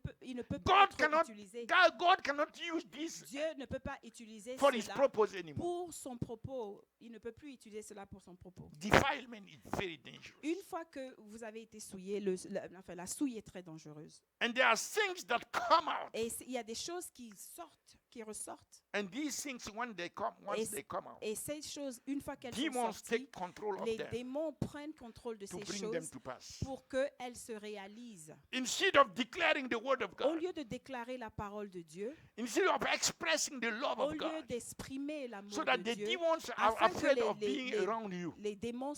peut God pas être cannot- utilisé. God cannot use this Dieu ne peut pas utiliser for his cela purpose anymore. pour son propos. Il ne peut plus utiliser cela pour son propos. Defilement is very dangerous. Une fois que vous avez été souillé, la souille est très dangereuse. And there are things that come out. Et il y a des choses qui sortent, qui ressortent. And these things, once they come out, Et ces choses, une fois qu'elles sont demons sorties, take control of les them démons prennent contrôle de to ces bring them choses to pass. pour qu'elles se réalisent. Instead of declaring the word of Au God, lieu de déclarer la parole de Dieu, instead of expressing the love au of lieu God, d'exprimer l'amour so that de the Dieu, demons are afin que afraid of les- being les- around you. les démons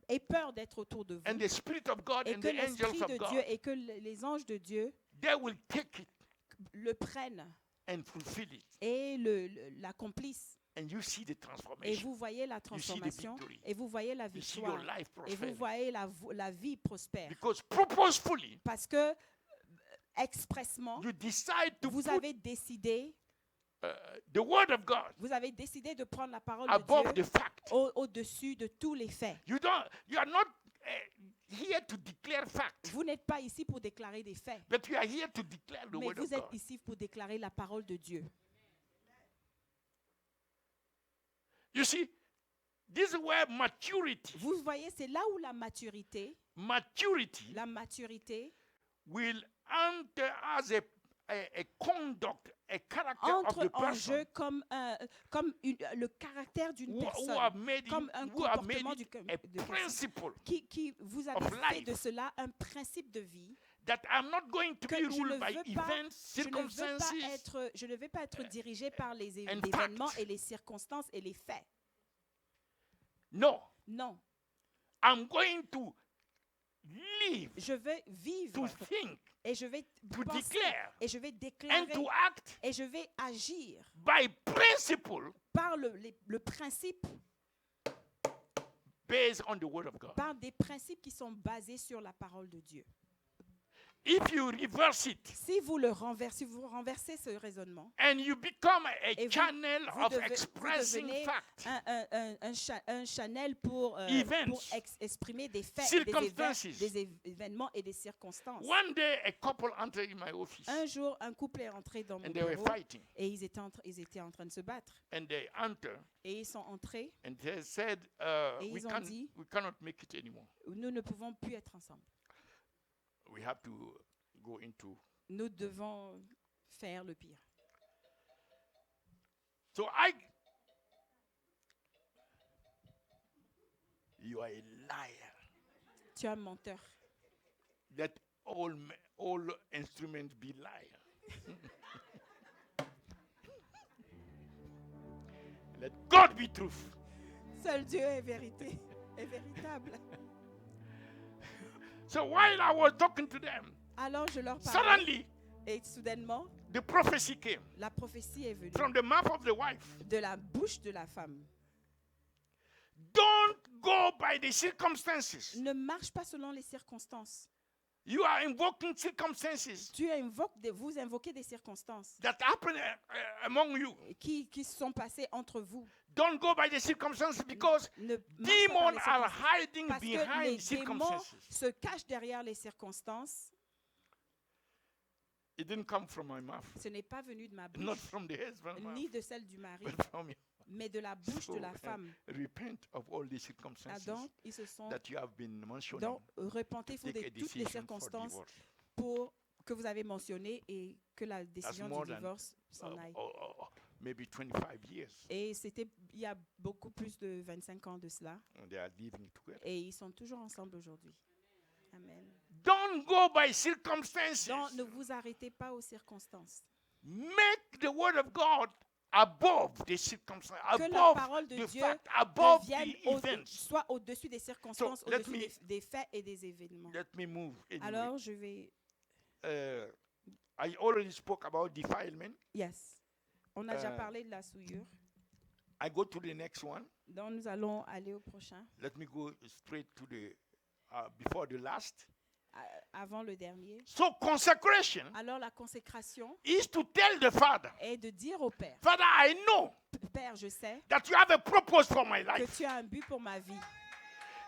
aient peur d'être autour de vous. And the Spirit of God Et and que the angels l'Esprit of de God, Dieu et que les anges de Dieu they will take it le prennent and fulfill it. et l'accomplissent. And you see the Et transformation. vous voyez la You see the transformation victory. et vous voyez la You see your victoire life et vous prospering. voyez la vie prospère. Because purposefully, Parce que expressement, you decide to vous put avez décidé, the word of God vous avez décidé de prendre la parole above de Dieu the fact. au-dessus de tous les faits. You are not here to declare fact, Vous n'êtes pas ici pour déclarer des faits, but you are here to declare the mais word of vous êtes God. ici pour déclarer la parole de Dieu. You see, this is where maturity, Vous voyez, c'est là où la maturité maturity will enter as a conduct, a character of entre the en person jeu comme, le caractère d'une who personne, have made comme un who have made comportement it de a quelqu'un principle qui vous avez of fait life. de cela un principe de vie, that I'm not going to que be je ne ruled by veux pas, events, je ne veux pas circumstances. être, je ne vais pas être dirigé par les and événements fact. et les circonstances et les faits. No, Non, I'm going to live, je vais vivre to think, et je vais to penser declare, et je vais and déclarer to act et je vais agir by principle par le principe, based on the word of God. par des principes qui sont basés sur la parole de Dieu. If you reverse it Si vous renversez ce raisonnement, and you become a Et vous- channel vous of devez- vous expressing devenez fact, un channel pour Events. exprimer des faits, Circumstances. des événements et des circonstances. one day a couple entered in my office Un jour, un couple est entré dans mon and they were bureau fighting. et ils étaient en train de se battre. And they entered Et ils sont entrés, and they said, Et we, ils ont dit- we cannot make it anymore. nous ne pouvons plus être ensemble. We have to go into. Nous devons faire le pire. So you are a liar. Tu es un menteur. Let all instruments be liar. Let God be truth. Seul Dieu est vérité, est véritable. So while I was talking to them, Alors je leur parlais suddenly et soudainement, the prophecy came la prophétie est venue from the mouth of the wife. de la bouche de la femme. Don't go by the circumstances. Ne marche pas selon les circonstances. You are invoking circumstances Vous invoquez des circonstances that happen among you. qui se sont passées entre vous. Don't go by the circumstances because Ne marche pas par demons les are circonstances. hiding Parce que les behind démons circumstances. se cachent derrière les circonstances. It didn't come from my mouth, Ce n'est pas venu de ma not bouche, from the husband's mouth, ni de celle du mari, but from you. mais de la bouche de la femme. Repent of all the circumstances Donc, ils se sont that you have been mentioning. donc repentez-vous Take de a toutes les decision for circonstances divorce. que vous avez mentionnées et que la décision more du than, divorce s'en aille. Maybe 25 years. Et c'était il y a beaucoup plus de 25 ans de cela. And they are living together. Et ils sont toujours ensemble aujourd'hui. Amen. Don't go by circumstances. Donc, ne vous arrêtez pas aux circonstances. Make the word of God above the circumstances, Que la above parole de the Dieu fact, above devienne the events. soit au-dessus des circonstances, So, let au-dessus me- des faits et des événements. Let me move. Anyway. Alors, je vais... I already spoke about defilement. Yes. On a déjà Euh, parlé de la souillure. I go to the next one. Donc, nous allons aller au prochain. Let me go straight to the before the last. Avant le dernier. So consecration Alors, la consécration is to tell the Father, est de dire au Père, Father, I know Père, je sais that you have a purpose for my que life, tu as un but pour ma vie.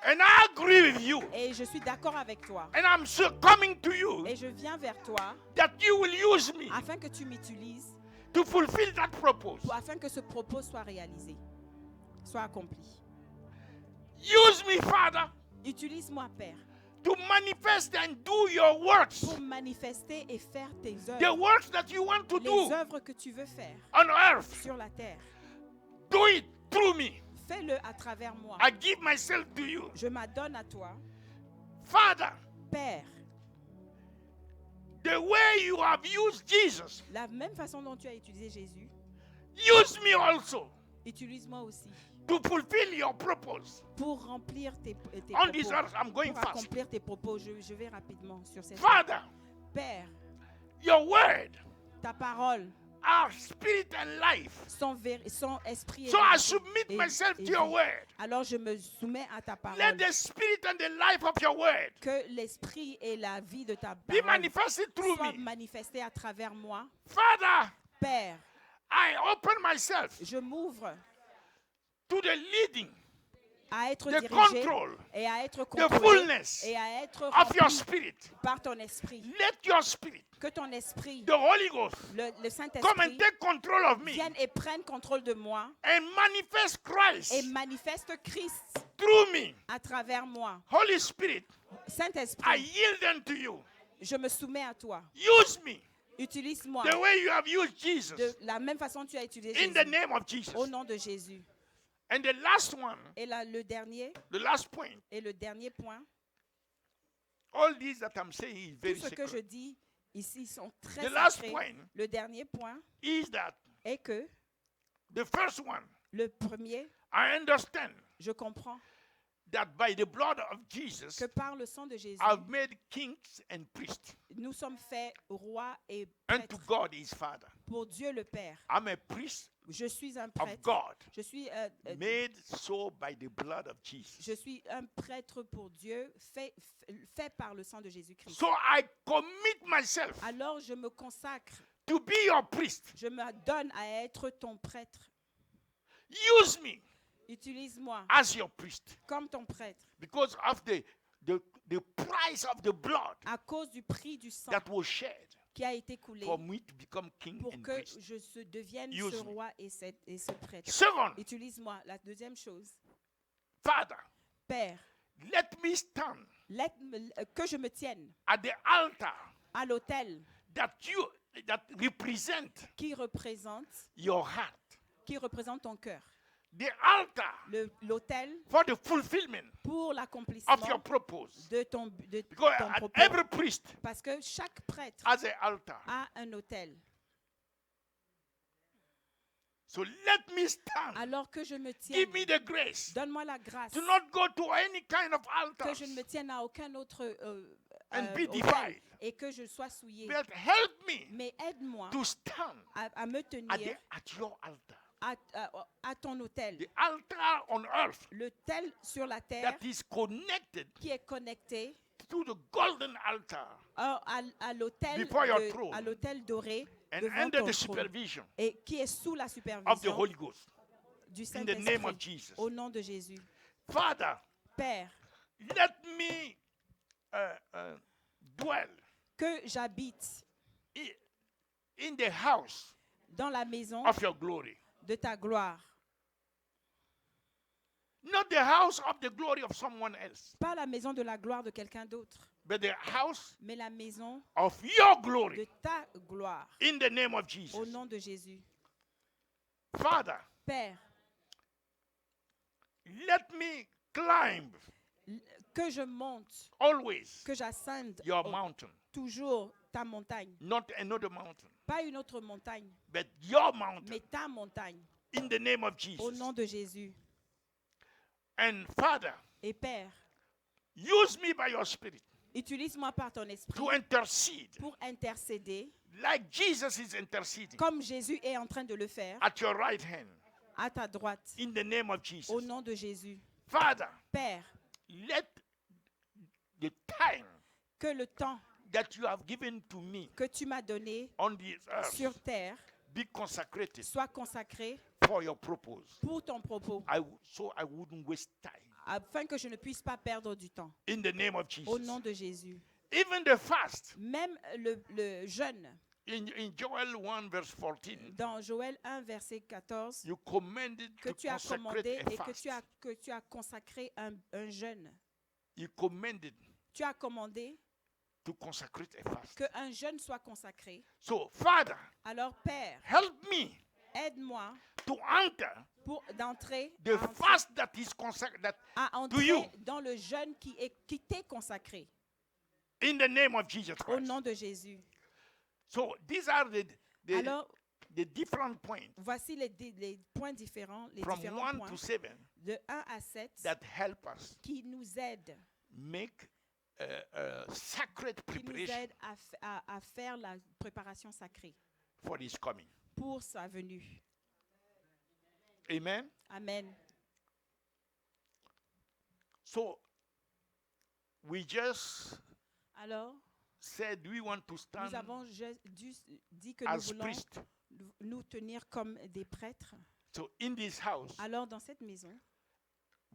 and I agree with you, Et je suis d'accord avec toi. and I'm so coming to you Et je viens vers toi that you will use me afin que tu m'utilises, to fulfill that purpose. afin que ce propos soit réalisé, soit accompli. Use me, Father, Utilise-moi, Père, to manifest and do your works, pour manifester et faire tes the œuvres, works that you want to les do œuvres que tu veux faire on earth. sur la terre. Do it through me. Fais-le à travers moi. I give myself to you. Je m'adonne à toi, Father, Père. the way you have used Jesus, La même façon dont tu as utilisé Jésus, use me also utilise-moi aussi to fulfill your purpose. pour remplir tes On this propos. earth, I'm going Pour fast. accomplir tes propos. Je vais rapidement sur cette Father, Père, your word ta parole, are spirit and life. son esprit et So I vérité. submit Et- myself et to your vie. word. Alors je me soumets à ta parole. Let the spirit and the life of your word Que l'esprit et la vie de ta be parole manifested through soient me. manifestés à travers moi. Father, Père, I open myself je m'ouvre to the leading, à être the dirigé control et à être the contrôlé fullness et à être of your rempli spirit. par ton esprit. Let your spirit, Que ton esprit, the Holy Ghost, le come and Saint-Esprit, take control of me vienne et prenne contrôle de moi and manifest Christ et manifeste Christ through me. à travers moi. Holy Spirit, I Saint-Esprit, yield unto you. Je me soumets à toi. Use me Utilise-moi the way you have used Jesus. de la même façon que tu as utilisé In the Jésus. name of Jesus. Au nom de Jésus. And the last one, Et là, le dernier point, all these that I'm saying is tout very ce que je sacred. dis ici sont très The last sacrés. point Le dernier point is that est que the first one, le premier, I understand je comprends that by the blood of Jesus, que par le sang de Jésus, I've made kings and priests nous sommes faits rois et unto prêtres God his Father. pour Dieu le Père. I'm a priest Je suis un of prêtre. God, Je suis, made so by the blood of Jesus. je suis un prêtre pour Dieu, fait par le sang de Jésus-Christ. So I commit myself Alors je me consacre, to be your priest. je me donne à être ton prêtre. Use me Utilise-moi as your priest comme ton prêtre because of the price of the blood à cause du prix du sang that was shed qui a été coulé for me to become king pour and que priest. je devienne Use ce me. roi et ce prêtre. Second, Utilise-moi. La deuxième chose, Father, Père, let me stand que je me tienne at the altar à l'autel that represent qui représente your heart. ton cœur. The altar L'autel for the fulfillment pour of l'accomplissement your purpose. de ton Because propos. every priest Parce que chaque prêtre has an altar. a un autel. So let me stand. Alors que je me tienne, Give me the grace donne-moi la grâce to not go to any kind of que altar je ne me tienne à aucun autre and be autel defiled. et que je sois souillé. But help me Mais aide-moi to stand à me tenir at your altar. à ton autel. The altar on earth L'autel sur la terre that is connected qui est connecté to the golden altar à l'autel Before your throne. à l'autel doré and devant under ton the trône supervision et qui est sous la of the supervision Holy Ghost. du In the name of Saint-Esprit. Jesus. Au nom de Jésus. Father, Père, let me dwell que j'habite in the house dans la maison of your glory. de ta gloire. Not the house of the glory of someone else, Pas la maison de la gloire de quelqu'un d'autre, but the house mais la maison of your de glory. ta gloire. In the name of Jesus. Au nom de Jésus. Father, Père, let me climb que je monte, always que j'ascende your mountain. toujours ta montagne. Not another mountain, Pas une autre montagne, but your mountain. mais ta montagne. In the name of Au Jesus. nom de Jésus. And Father, Et Père, use me by your Spirit utilise-moi par ton esprit to intercede pour intercéder, like Jesus is interceding comme Jésus est en train de le faire, at your right hand. à ta droite. In the name of Au Jesus. nom de Jésus. Father, Père, let the time que le temps that you have given to me que tu m'as donné on this earth sur terre be consecrated soit consacré for your purpose. pour ton propos, So I wouldn't waste time. afin que je ne puisse pas perdre du temps. In the name of Au Jesus. nom de Jésus. Even the fast Même le jeûne, in Joel 1 verse 14, dans Joël 1, verset 14, you commanded que to tu as consecrate commandé a et fast. que tu as consacré un jeûne. You commanded Tu as commandé to consecrate a fast. qu'un jeûne soit consacré. So, Father, Alors, Père, help me aide-moi to enter pour d'entrer the fast that is consecrated à to you. entrer dans le jeûne qui t'est consacré. In the name of Jesus Au Christ. nom de Jésus. So, these are Alors, the different points voici les points différents, les from différents 1 points to 7 de 1 à 7 that help us qui nous aident, make sacred qui nous preparation aident à faire la préparation sacrée for his coming. pour sa venue. Amen. Amen. So, we just Alors, said we want to nous stand avons dit que nous as voulons priests. nous tenir comme des prêtres. So, in this house, Alors, dans cette maison,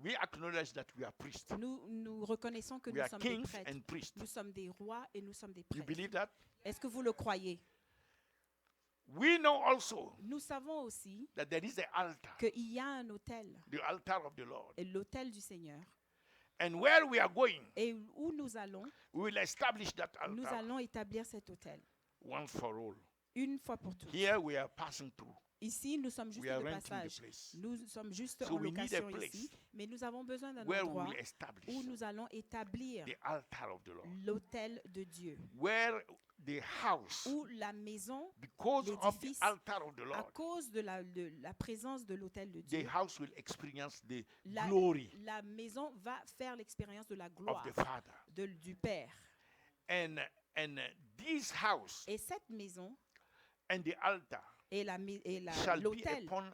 we acknowledge that we are priests. nous reconnaissons que We nous are sommes des kings prêtres. and priests. Nous sommes des rois et nous sommes des You prêtres. believe that? Est-ce que vous le croyez? We know also Nous savons aussi that there is an altar, qu'il y a un autel, the altar of the Lord. l'autel du Seigneur. And where we are going, Et où nous allons, we will establish that nous altar allons établir cet autel. once for all. Une fois pour toutes. Here we are passing through. Ici, nous sommes juste We are de renting the passage. place. Nous sommes juste So en we need a location place ici. Mais nous avons besoin d'un Where we endroit will establish où nous allons établir the altar of the Lord. l'autel de Dieu. Where the house, Où la maison, because of the l'édifice, altar of the à Lord, cause de la présence de l'autel de the Dieu, house will experience the la, glory la maison va faire l'expérience de la of gloire the Father. du Père. And this house Et cette maison and the altar et shall be l'autel upon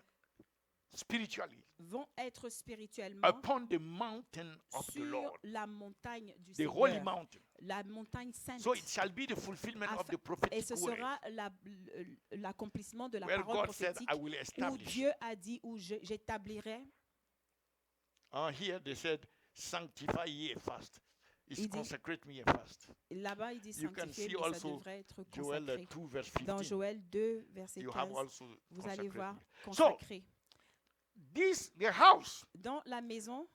spiritually vont être spirituellement upon the mountain of the sur Lord, la montagne du the holy Seigneur, mountain. la montagne sainte. So it shall be the fulfillment of the Et prophetic ce word, sera l'accomplissement de la where parole God said, prophétique I will où establish. Dieu a dit, où j'établirai. Here they said, sanctify ye a fast. It's Il dit- consecrate me a fast. Là-bas, il dit You can sanctifier, see mais ça also devrait être Joel consacré. 2 verse Dans 15. Joël 2, verset You have 15, also vous allez consecrate voir me. consacré. The house, Dans la maison,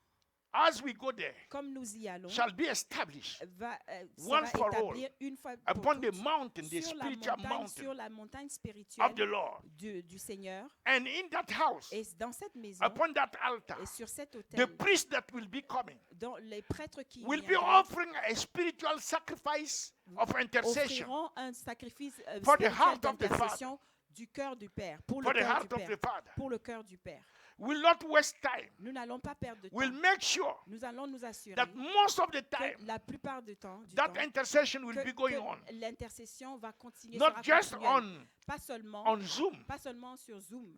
as we go there, comme nous y allons, shall be established sera once for all établir une fois pour upon the toutes mountain, the sur la spiritual montagne, mountain sur la montagne of the spirituelle Lord. du Seigneur. And in that house, Et dans cette maison, upon that altar, et sur cet the autel, priest that will be coming dont les prêtres qui will be viendront offering a spiritual sacrifice of intercession offriront un sacrifice for the spirituel heart of the d'intercession du cœur du Père, pour for le the cœur du heart of the Père, Father. pour le cœur du Père. Will not waste time. Nous n'allons pas perdre de Will temps. make sure Nous allons nous assurer that most of the que time la plupart du temps, that intercession will que- be going que on, l'intercession va continuer, not sera just continuelle. Pas seulement, on Zoom, pas seulement sur Zoom,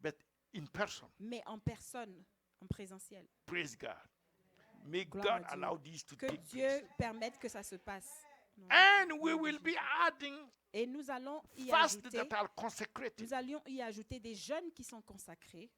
but in person. mais en personne, en présentiel. Praise God. May Gloire à God Dieu. allow this to Que take Dieu place. permette que ça se passe. And we will be adding Et nous allons y fasts ajouter, that are consecrated nous allions y ajouter des jeunes qui sont consacrés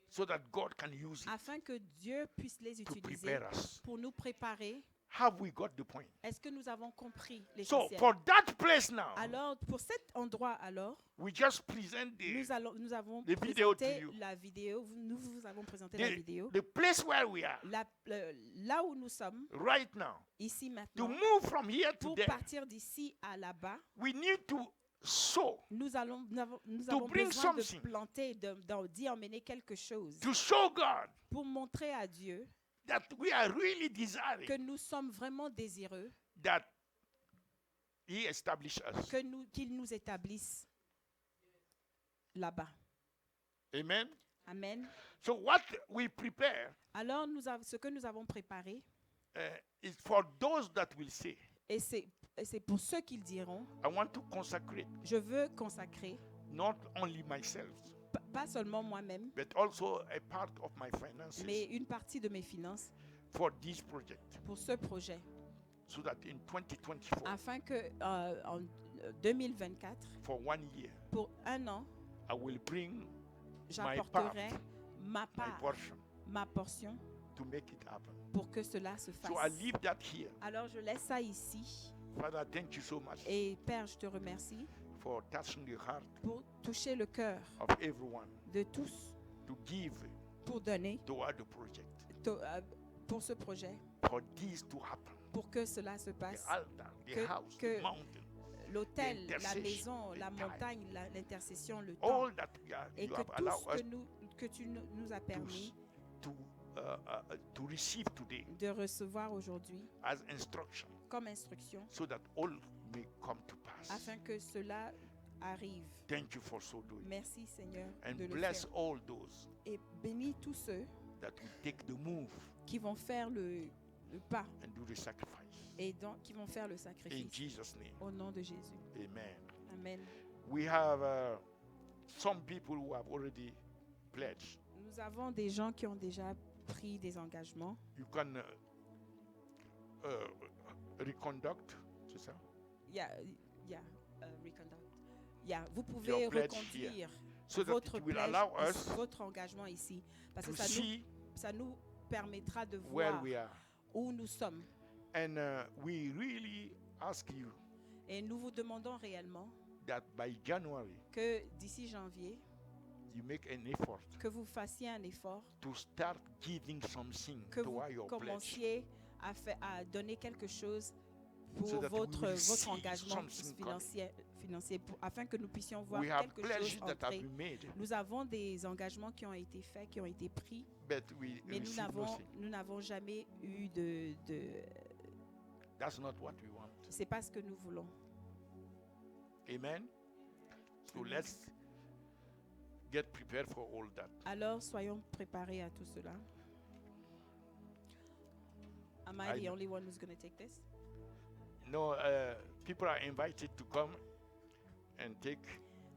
so that God can use it afin que Dieu puisse les to utiliser prepare us. pour nous préparer. Have we got the point? Est-ce que nous avons compris So l'essentiel? for that place now, Alors, pour cet endroit, alors, we just present nous avons the video to présenté you. la vidéo. Nous vous avons présenté la vidéo. the place where we are Là où nous sommes, right now. ici To maintenant, move from here to pour there, partir d'ici à là-bas, we need to sow, nous avons bring besoin de something. planter, d'y emmener quelque chose to show God pour montrer à Dieu that we are really desiring que nous sommes vraiment désireux that He establish us. qu'il nous établisse là-bas. Amen. Amen. So what we prepare Alors, ce que nous avons préparé, is for those that will say, et c'est pour ceux qui le diront, I want to consecrate je veux consacrer, not only myself, pas seulement moi-même, but also a part of my finances mais une partie de mes finances for this project, pour ce projet, so that in 2024, afin que en 2024, for 1 year, pour un an, I will bring j'apporterai ma my part, portion ma portion, to make it happen. pour que cela se So I fasse. leave that here. Alors, je laisse ça ici. Father, thank you so much Et Père, je te remercie for touching the heart pour toucher le cœur of everyone de tous, to give pour donner toward the project, pour ce projet, for this to happen. pour que cela se The passe. altar, the Que- house, que the mountain, L'autel, la L'intercession, maison, the la time. montagne, l'intercession, le temps. all that Et you que have tout allowed ce us que tu nous as permis to receive today de recevoir aujourd'hui as instruction, comme instruction, so that all may come to pass. afin que cela arrive. Thank you for so doing. Merci Seigneur And de le bless faire. all those Et bénis tous ceux that will take the move qui vont faire le pas and do the sacrifice. et donc qui vont faire le In sacrifice. Jesus' name, Au nom de Jésus. amen. Amen. We have some people who have already pledged. Nous avons des gens qui ont déjà pris des engagements. You can reconduct, c'est ça? Vous pouvez Your pledge reconduire So that votre it will pledge allow ici, us votre engagement ici, parce to que see ça nous permettra de where voir we are. où nous sommes. And we really ask you Et nous vous demandons réellement that by January, que d'ici janvier, you make an effort que vous fassiez un effort, to start giving something que vous toward your pledge. commenciez à donner quelque chose pour So that we votre will see engagement something financier afin que nous puissions voir We have quelque chose pledges that have entrer. been made, Nous avons des engagements qui ont été faits, qui ont été pris, but we mais receive nothing. nous n'avons jamais eu That's not what we want. c'est pas ce que nous voulons. Amen. So Amen. let's get prepared for all that. Alors soyons préparés à tout cela. Am I the only one who's going to take this? No, people are invited to come and take.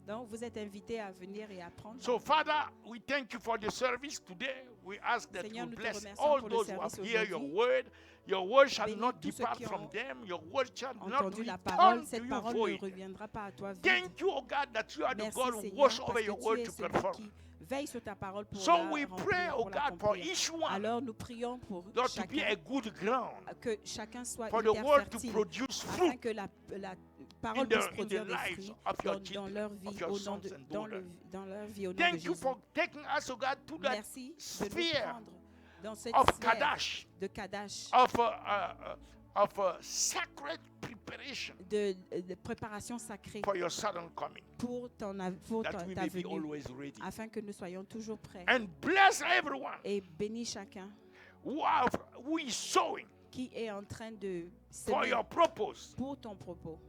Donc vous êtes invités à venir et à prendre. So, Father, we thank you for the service today. We ask that Seigneur, you nous te bless remercions all pour le those who have service heard your aujourd'hui. word. Your word shall Bénis not tous ceux depart qui from ont them. Your word shall not Entendu la return parole, to cette you parole void. ne reviendra pas à toi vide. Thank you, oh God, that you are the Merci God who Seigneur, watch parce over que your tu word es to celui perform. qui veille sur ta parole pour So la we remplir, pray, oh pour God, for l'accomplir. each one, Alors nous prions pour Lord, to be chacun, a good ground, que chacun soit for the hyper word to fertile, produce afin fruit que la parole in puisse the produire des lives fruits of your dans children, leur of vie, your au nom sons de, and dans, daughters. dans leur vie, au nom de Thank you Jésus. for taking us, oh God, to that Merci de nous sphere prendre dans cette of sphère Kadash, de Kadash, of sacred preparation de préparation sacrée for your sudden coming, pour that we ta may be venue, always ready. afin que nous soyons toujours prêts. And bless everyone Et bénis chacun who is sowing qui est en train de for semer your purpose. pour ton propos.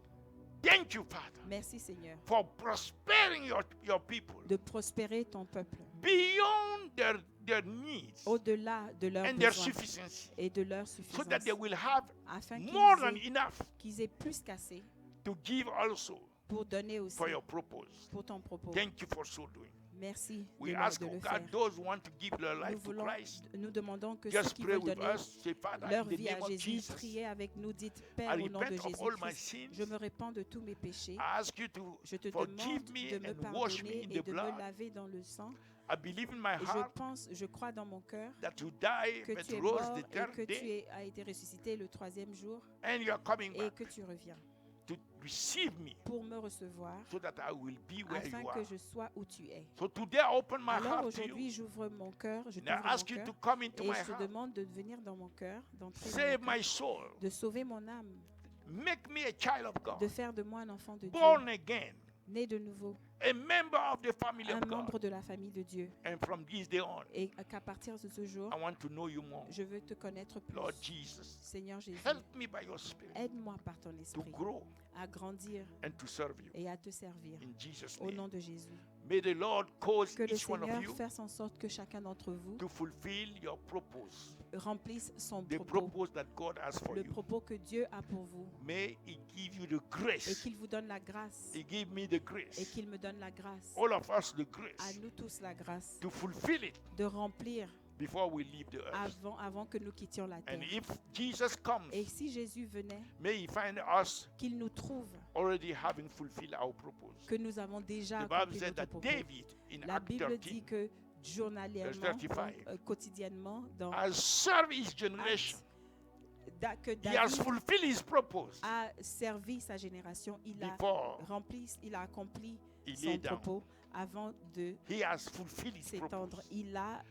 Thank you, Father, Merci Seigneur for prospering your people de prospérer ton peuple beyond their needs au-delà de leurs and their besoins sufficiency, et de leur so suffisance, that they will have afin more than enough qu'ils aient plus qu'assez to give also pour donner aussi for your purpose. pour ton propos. Thank you for so doing. Merci We de, ask, de oh le God, faire. those who want to give their Nous, life to voulons, Christ, nous demandons que ceux just qui pray veulent with donner us. Say, Father, leur in the vie à name of Jésus, Jesus, priez avec nous, dites I Père au nom de repent of all my Jésus-Christ, sins. je me répands de tous mes péchés. I ask you to Je te forgive demande me de me and wash me pardonner in et the de me blood. laver dans le sang. I believe in my Et heart je crois dans mon cœur that you died que but tu es rose mort the et third que tu day, as été ressuscité le troisième jour and you are coming et back que tu reviens to receive me, pour me recevoir so that I will be where afin you que are. je sois où tu es. So today I open my Alors heart to you, aujourd'hui, j'ouvre mon cœur, je and I t'ouvre mon ask you cœur to come into et my je te heart, demande de venir dans mon cœur, d'entrer dans save mon cœur, my soul, de sauver mon âme, make me a child of de God, faire de moi un enfant de Dieu, born again, né de nouveau, a member of the family un of God. membre de la famille de Dieu. And from this day on, Et qu'à partir de ce jour, I want to know you more. je veux te connaître plus. Lord Jesus, Seigneur Jésus, help me by your Spirit aide-moi par ton to esprit grow à grandir and to serve you. et à te servir. In Jesus' Au name. nom de Jésus. May the Lord cause Que le each one of Seigneur you fasse en sorte que chacun d'entre vous to fulfill your purpose, remplisse son the propos, purpose that God has for le you. propos que Dieu a pour vous, May He give you the et grace. qu'il vous donne la grâce, He give me the et grace. qu'il me donne la grâce, All of us the à grace nous tous la grâce, to fulfill it de remplir before we leave the earth. avant que nous quittions la terre. And if Jesus comes, Et si Jésus venait, may He find us qu'il nous trouve, already having fulfilled our purpose. que nous avons déjà The Bible accompli said notre that propos. David in La Acts Bible 13 dit que journalièrement, Verse 35. quotidiennement, dans has served his generation. Actes, que He has David fulfilled his purpose a servi sa génération, il a before rempli, il a accompli he son lay down. propos avant de He has fulfilled his s'étendre. purpose. Il a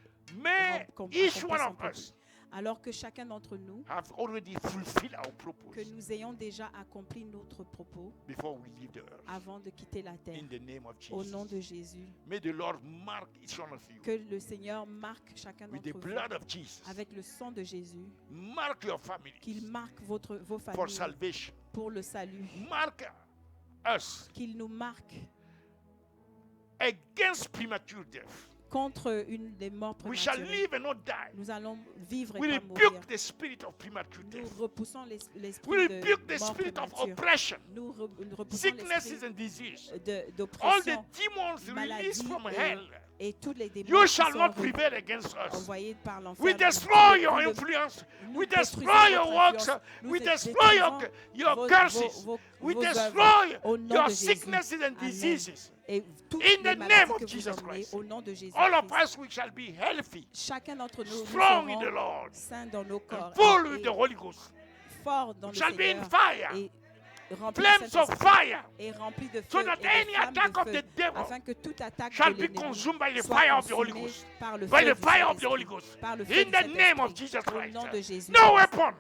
May accompli each son one of propos. us Alors que chacun d'entre nous, have already fulfilled our que purpose nous ayons déjà accompli notre propos before we leave the earth. avant de quitter la terre. In the name of Au Jesus. nom de Jésus, May the Lord mark each one of you que le Seigneur marque chacun with the d'entre vous blood of Jesus. avec le sang de Jésus, Mark your family qu'il marque vos for familles salvation. pour le salut, Mark us qu'il nous marque against premature death. contre des morts We shall prématurées. live and not die. Nous allons vivre et We pas mourir. rebuke the spirit of premature Nous death. repoussons We l'esprit rebuke the de mort spirit of prémature. oppression, Nous repoussons sicknesses l'esprit and disease. All the d'oppression demons maladie released from et- hell, et tous les démons you qui shall sont not prevail against us. envoyés par l'enfer. We Nous destroy your le- influence. nous We détruisons destroy your votre works. influence. We Nous destroy détruisons your curses. We vos destroy œuvres au nom your de Jésus. sicknesses and Amen. diseases. Et toutes In the les name maladies of que vous Jesus emmenez Christ. au nom de Jésus. All of us, we shall be healthy, Chacun d'entre nous, nous strong in the serons Lord, sains dans nos corps and full et with the Holy Ghost. forts dans We le shall be in Seigneur fire. et remplis du flames of Saint-Esprit fire, et remplis de feu so that et de any flammes attack de of feu, the devil afin que toute attaque shall de be l'ennemi consumed by the soit fire of the Holy consumée Ghost. par le By feu the du fire of the Saint-Esprit, Holy Ghost. par le feu In du the name of Saint-Esprit, Jesus au Christ. nom de Jésus. No weapon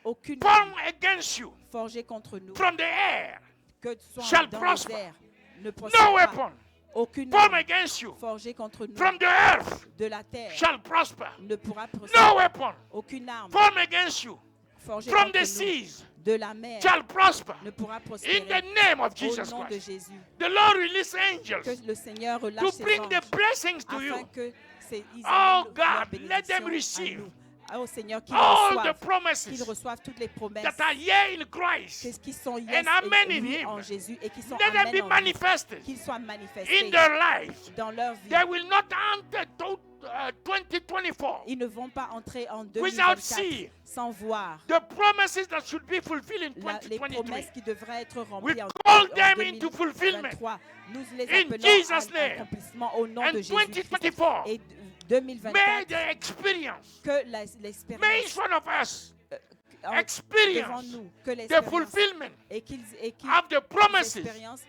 Aucune formed arme against you forgée contre nous, from the air que soit shall dans prosper. les airs, ne No prospère pas. weapon Aucune formed arme against you forgée contre nous from the earth de la terre shall prosper. ne pourra No prospérer. weapon Aucune arme formed against you forgée from contre the nous seas de la mer shall prosper. ne pourra In the prospérer. name of Au Jesus nom de Christ. Jésus, The Lord release que angels le Seigneur to relâche ses bring the anges blessings to afin you. que ils Oh amènent God, leur let them bénédiction receive à nous. Oh Seigneur, qu'ils all the qu'ils promises reçoivent toutes les promesses that are here in Christ. qui sont yes and amen et in oui Him. en Jésus et qui sont Let them amen be en lui, manifested qu'ils soient manifestés in their lives. dans leur vie. They will not enter 2024 Ils ne vont pas entrer en without 2024 seeing sans voir the promises that should be fulfilled in les 2023. promesses qui devraient être We remplies en call them into fulfillment 2023. Nous les in appelons Jesus' à name. l'accomplissement au nom And de Jésus. 2024, Et may 2024, the experience, que may each l'expérience one of us devant experience nous, que the l'expérience fulfillment et qu'ils of the promises expérience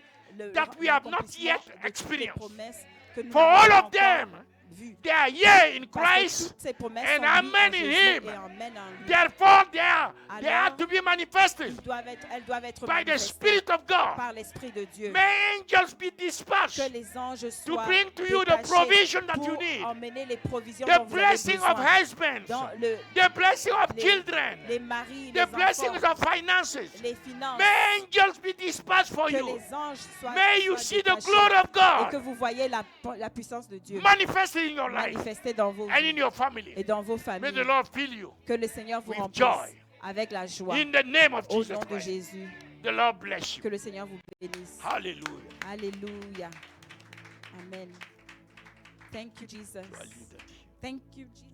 that we have not l'accomplissement yet de toutes les experienced. promesses que nous For n'avons all pas of them, encore vues. they are here in Parce que Christ. toutes ces promesses and sont oui amen en in Jésus Him. et amen en lui. Therefore, they are Alors, to be manifested Elles doivent être by the manifestées Spirit of God. par l'Esprit de Dieu. May angels be dispatched Que les anges to soient bring to you the détachés provision that pour you need, emmener les provisions the dont vous avez blessing of besoin. husbands, Dans le, the blessing of les, children, les maris, the les blessings enfants, of finances. les finances. May angels be dispatched for Que you. les anges soient, May you soient see the détachés glory of et que God vous voyez la puissance de Dieu manifested in your life manifestée dans vos and in vies your family. et dans vos May familles. the Lord fill you Que le Seigneur vous with remplisse joy. avec la joie. In the name of Au Jesus nom de Christ. Jésus. The Lord bless you. Que le Seigneur vous bénisse. Hallelujah. Alléluia. Amen. Thank you, Jesus. Thank you, Jesus.